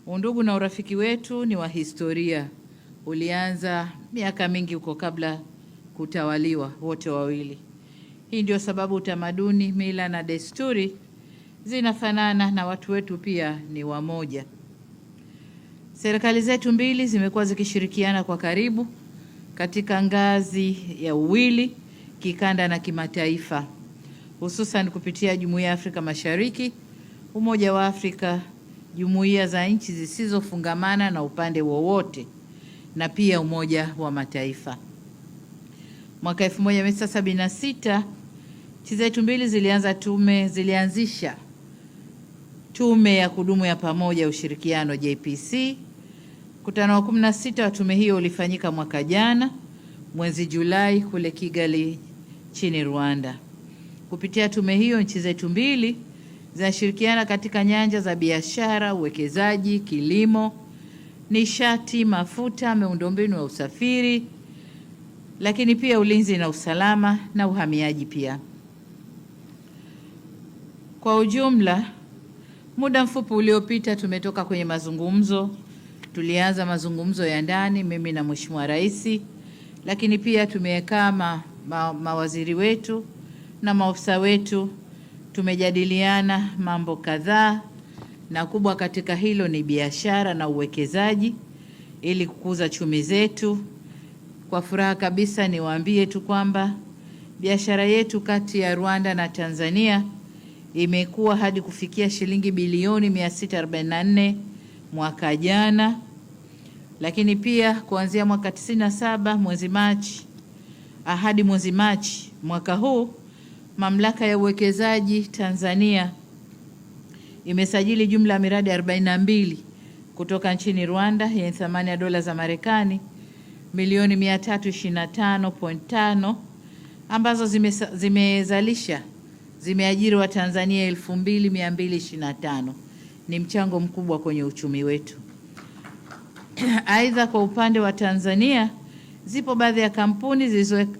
Undugu na urafiki wetu ni wa historia. Ulianza miaka mingi huko kabla kutawaliwa wote wawili. Hii ndio sababu utamaduni, mila na desturi zinafanana na watu wetu pia ni wamoja. Serikali zetu mbili zimekuwa zikishirikiana kwa karibu katika ngazi ya uwili, kikanda na kimataifa, hususan kupitia Jumuiya ya Afrika Mashariki, Umoja wa Afrika, jumuiya za nchi zisizofungamana na upande wowote, na pia Umoja wa Mataifa. Mwaka 1976 nchi zetu mbili zilianzisha tume ya kudumu ya pamoja ushirikiano JPC. Mkutano wa 16 wa tume hiyo ulifanyika mwaka jana mwezi Julai kule Kigali nchini Rwanda. Kupitia tume hiyo, nchi zetu mbili zinashirikiana katika nyanja za biashara, uwekezaji, kilimo, nishati, mafuta, miundombinu ya usafiri, lakini pia ulinzi na usalama na uhamiaji pia. Kwa ujumla, muda mfupi uliopita tumetoka kwenye mazungumzo. Tulianza mazungumzo ya ndani, mimi na Mheshimiwa Rais, lakini pia tumekaa mawaziri wetu na maofisa wetu, tumejadiliana mambo kadhaa, na kubwa katika hilo ni biashara na uwekezaji ili kukuza chumi zetu. Kwa furaha kabisa niwaambie tu kwamba biashara yetu kati ya Rwanda na Tanzania imekuwa hadi kufikia shilingi bilioni 644 mwaka jana, lakini pia kuanzia mwaka 97 mwezi Machi hadi mwezi Machi mwaka huu, Mamlaka ya Uwekezaji Tanzania imesajili jumla ya miradi 42 kutoka nchini Rwanda yenye thamani ya dola za Marekani milioni 325.5 ambazo zimeajiri wa Tanzania 2225. Ni mchango mkubwa kwenye uchumi wetu. Aidha, kwa upande wa Tanzania, zipo baadhi ya kampuni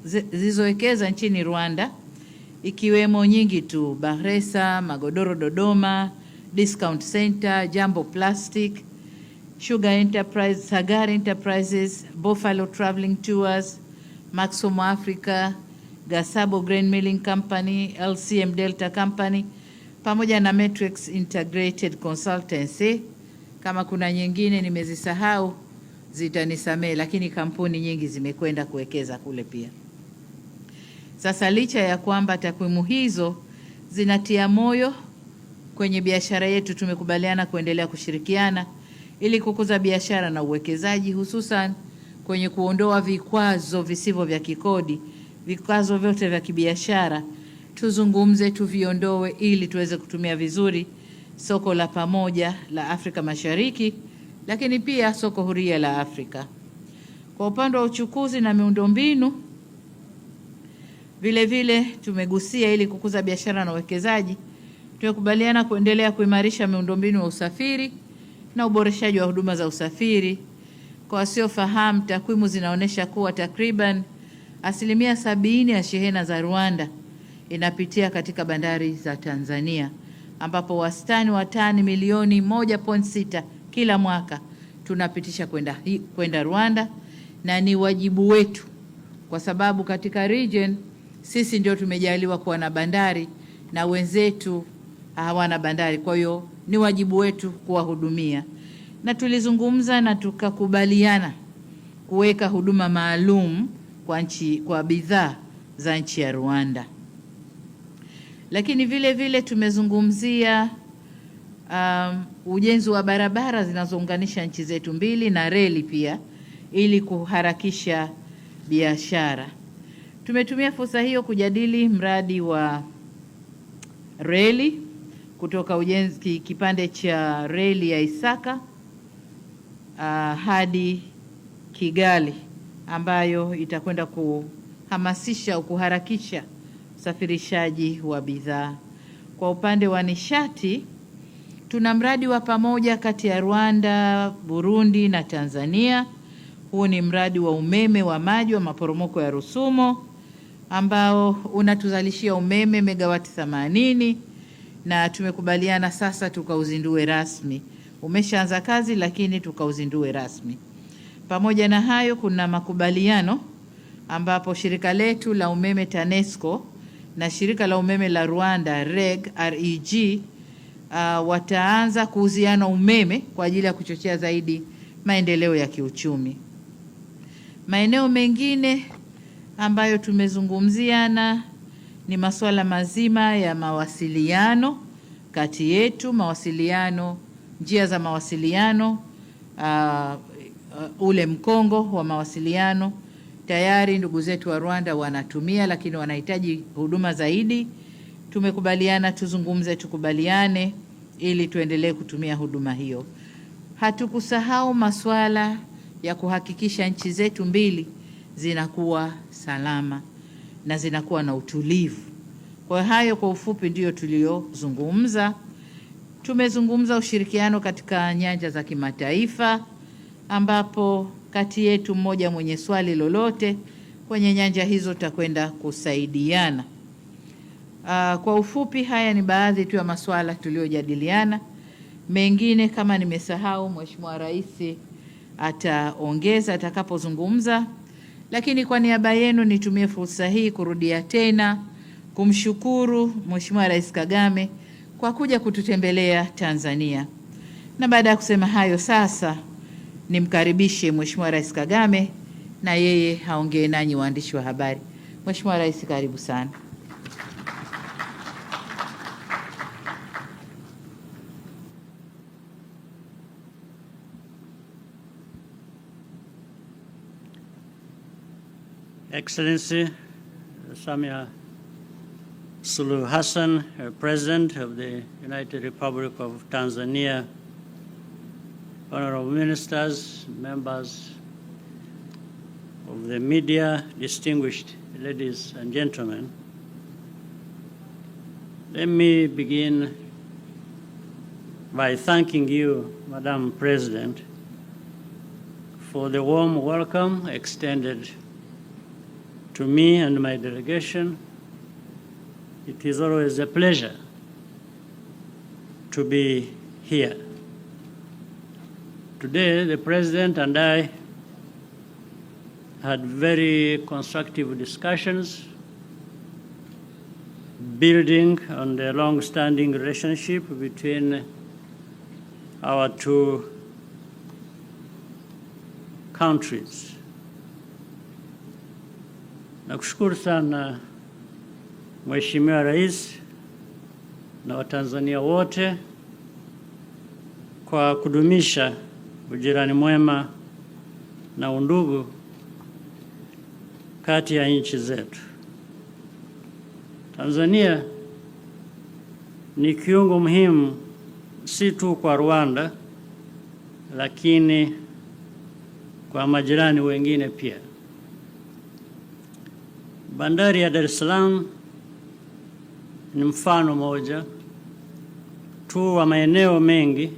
zilizowekeza nchini Rwanda, ikiwemo nyingi tu: Bahresa, Magodoro Dodoma, Discount Center, Jambo Plastic, Sugar Enterprise, Sagar Enterprises, Buffalo Traveling Tours, Maximo Africa, Gasabo Grain Milling Company, LCM Delta Company, pamoja na Matrix Integrated Consultancy. Kama kuna nyingine nimezisahau zitanisamee, lakini kampuni nyingi zimekwenda kuwekeza kule pia. Sasa licha ya kwamba takwimu hizo zinatia moyo kwenye biashara yetu, tumekubaliana kuendelea kushirikiana ili kukuza biashara na uwekezaji, hususan kwenye kuondoa vikwazo visivyo vya kikodi. Vikwazo vyote vya kibiashara tuzungumze, tuviondoe ili tuweze kutumia vizuri soko la pamoja la Afrika Mashariki, lakini pia soko huria la Afrika. Kwa upande wa uchukuzi na miundombinu, vile vile tumegusia ili kukuza biashara na uwekezaji. Tumekubaliana kuendelea kuimarisha miundombinu ya usafiri na uboreshaji wa huduma za usafiri. Kwa wasiofahamu, takwimu zinaonyesha kuwa takriban 70% ya shehena za Rwanda inapitia katika bandari za Tanzania, ambapo wastani wa tani milioni 1.6 kila mwaka tunapitisha kwenda Rwanda, na ni wajibu wetu kwa sababu katika region sisi ndio tumejaliwa kuwa na bandari na wenzetu hawana bandari. Kwa hiyo ni wajibu wetu kuwahudumia, na tulizungumza na tukakubaliana kuweka huduma maalum kwa bidhaa za nchi ya Rwanda. Lakini vile vile tumezungumzia ujenzi wa barabara zinazounganisha nchi zetu mbili na reli pia ili kuharakisha biashara. Tumetumia fursa hiyo kujadili mradi wa reli kutoka ujenzi kipande cha reli ya Isaka hadi Kigali, ambayo itakwenda kuhamasisha au kuharakisha usafirishaji wa bidhaa. Kwa upande wa nishati, tuna mradi wa pamoja kati ya Rwanda, Burundi na Tanzania. Huu ni mradi wa umeme wa maji wa maporomoko ya Rusumo ambao unatuzalishia umeme megawati 80, na tumekubaliana sasa tukauzindue rasmi. Umeshaanza kazi lakini tukauzindue rasmi. Pamoja na hayo, kuna makubaliano ambapo shirika letu la umeme TANESCO na shirika la umeme la Rwanda REG wataanza kuuziana umeme kwa ajili ya kuchochea zaidi maendeleo ya kiuchumi. Maeneo mengine ambayo tumezungumziana ni masuala mazima ya mawasiliano kati yetu, mawasiliano, njia za mawasiliano, ule mkongo wa mawasiliano. Tayari ndugu zetu wa Rwanda wanatumia, lakini wanahitaji huduma zaidi. Tumekubaliana tukubaliane ili tuendelee kutumia huduma hiyo. Hatukusahau masuala ya kuhakikisha nchi zetu mbili zinakuwa salama na zinakuwa na utulivu. Kwa hayo kwa ufupi ndiyo tuliyozungumza. Tumezungumza ushirikiano katika nyanja za kimataifa, ambapo kati yetu mmoja mwenye swali lolote kwenye nyanja hizo tutakwenda kusaidiana. Kwa ufupi haya ni baadhi tu ya masuala tuliyojadiliana. Mengine kama nimesahau, Mheshimiwa Rais ataongeza atakapozungumza, lakini kwa niaba yenu nitumie fursa hii kurudia tena kumshukuru Mheshimiwa Rais Kagame kwa kuja kututembelea Tanzania. Na baada ya kusema hayo, sasa nimkaribishe Mheshimiwa Rais Kagame na yeye haongee nanyi waandishi wa habari. Mheshimiwa Rais, karibu sana. Excellency Samia Suluhu Hassan, President of the United Republic of Tanzania, honorable ministers, members of the media, distinguished ladies and gentlemen, let me begin by thanking you, Madam President, for the warm welcome extended to me and my delegation. It is always a pleasure to be here. Today, the President and I had very constructive discussions building on the long-standing relationship between our two countries. Nakushukuru sana Mheshimiwa Rais na Watanzania wote kwa kudumisha ujirani mwema na undugu kati ya nchi zetu. Tanzania ni kiungo muhimu si tu kwa Rwanda, lakini kwa majirani wengine pia. Bandari ya Dar es Salaam ni mfano moja tu wa maeneo mengi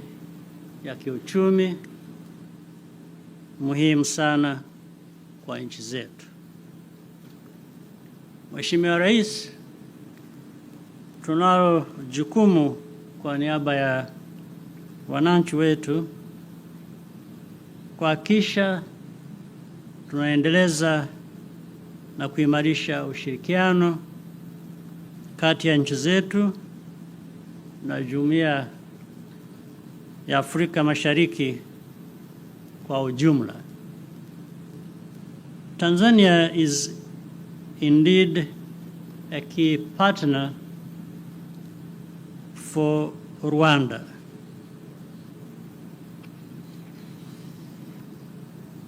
ya kiuchumi muhimu sana kwa nchi zetu. Mheshimiwa Rais, tunalo jukumu kwa niaba ya wananchi wetu kuhakikisha tunaendeleza na kuimarisha ushirikiano kati ya nchi zetu na Jumuiya ya Afrika Mashariki kwa ujumla. Tanzania is indeed a key partner for Rwanda.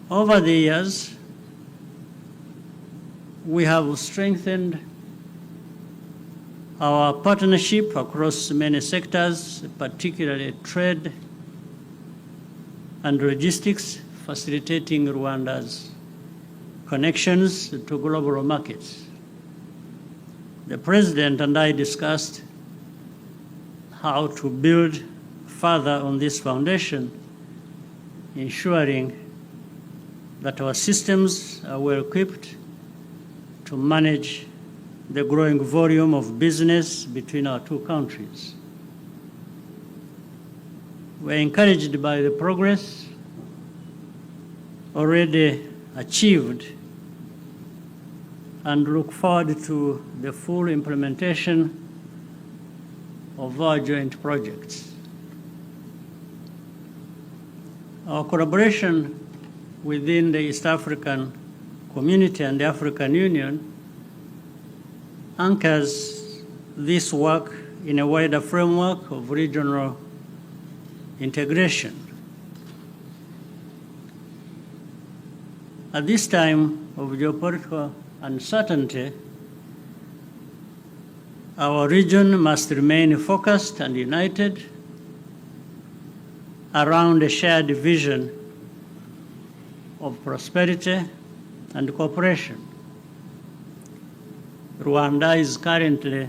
Over the years, we have strengthened Our partnership across many sectors, particularly trade and logistics, facilitating Rwanda's connections to global markets. The President and I discussed how to build further on this foundation, ensuring that our systems are well equipped to manage the growing volume of business between our two countries. We're encouraged by the progress already achieved and look forward to the full implementation of our joint projects. Our collaboration within the East African Community and the African Union anchors this work in a wider framework of regional integration. At this time of geopolitical uncertainty, our region must remain focused and united around a shared vision of prosperity and cooperation. Rwanda is currently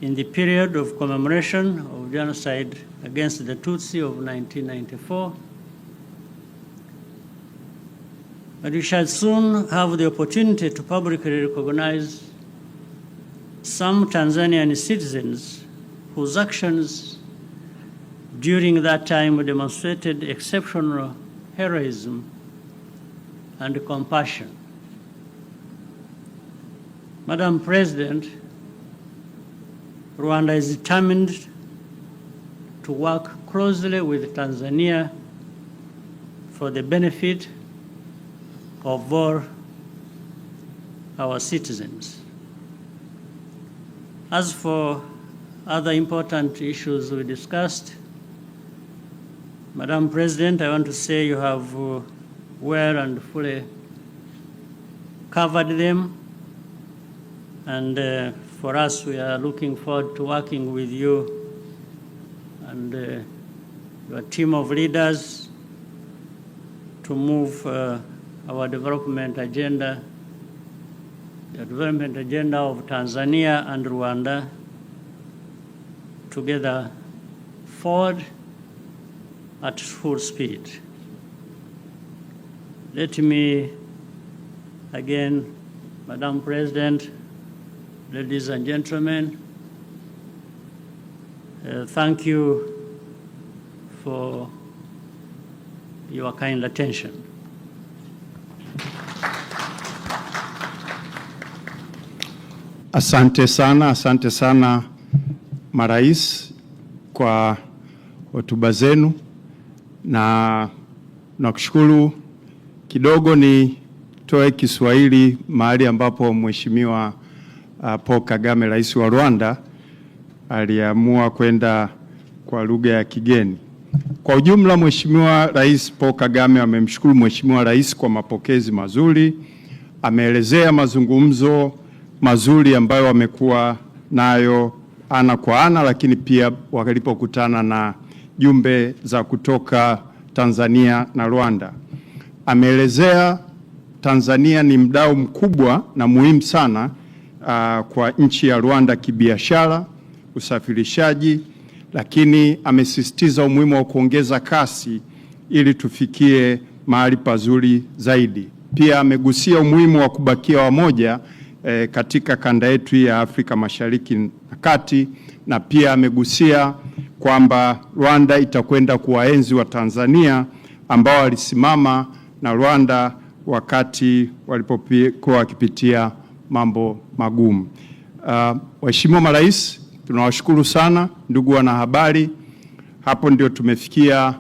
in the period of commemoration of genocide against the Tutsi of 1994. But we shall soon have the opportunity to publicly recognize some Tanzanian citizens whose actions during that time demonstrated exceptional heroism and compassion. Madam President, Rwanda is determined to work closely with Tanzania for the benefit of all our citizens. As for other important issues we discussed, Madam President, I want to say you have well and fully covered them. And for us, we are looking forward to working with you and your team of leaders to move our development agenda, the development agenda of Tanzania and Rwanda together forward at full speed. Let me again, Madam President, ladies and gentlemen, thank you for your kind attention. Asante sana marais kwa hotuba zenu, na nakushukuru. Kidogo nitoe Kiswahili mahali ambapo Mheshimiwa Paul Kagame, rais wa Rwanda, aliamua kwenda kwa lugha ya kigeni. Kwa ujumla, Mheshimiwa Rais Paul Kagame amemshukuru Mheshimiwa Rais kwa mapokezi mazuri. Ameelezea mazungumzo mazuri ambayo wamekuwa nayo ana kwa ana, lakini pia walipokutana na jumbe za kutoka Tanzania na Rwanda. Ameelezea Tanzania ni mdau mkubwa na muhimu sana kwa nchi ya Rwanda kibiashara, usafirishaji, lakini amesisitiza umuhimu wa kuongeza kasi ili tufikie mahali pazuri zaidi. Pia amegusia umuhimu wa kubakia wamoja katika kanda yetu ya Afrika Mashariki na Kati, na pia amegusia kwamba Rwanda itakwenda kuwaenzi wa Tanzania ambao walisimama na Rwanda wakati walipokuwa wakipitia mambo magumu. Waheshimiwa marais, tunawashukuru sana. Ndugu wanahabari, hapo ndio tumefikia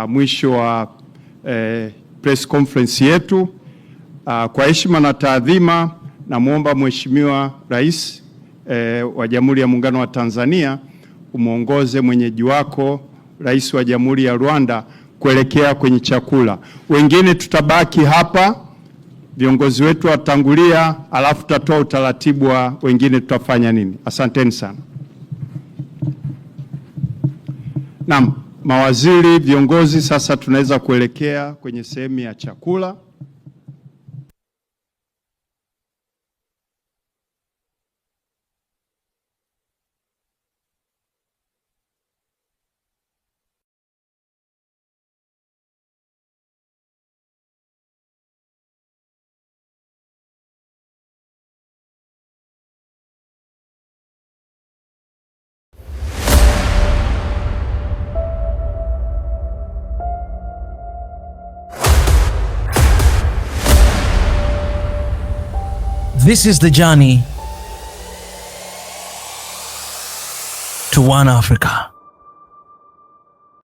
mwisho wa press conference yetu. Kwa heshima na taadhima, namuomba Mheshimiwa Rais wa Jamhuri ya Muungano wa Tanzania umuongoze mwenyeji wako Rais wa Jamhuri ya Rwanda kuelekea kwenye chakula. Wengine tutabaki hapa viongozi wetu watangulia, alafu tutatoa utaratibu wa wengine tutafanya nini. Asanteni sana. Naam, mawaziri, viongozi, sasa tunaweza kuelekea kwenye sehemu ya chakula. This is the journey to one Africa.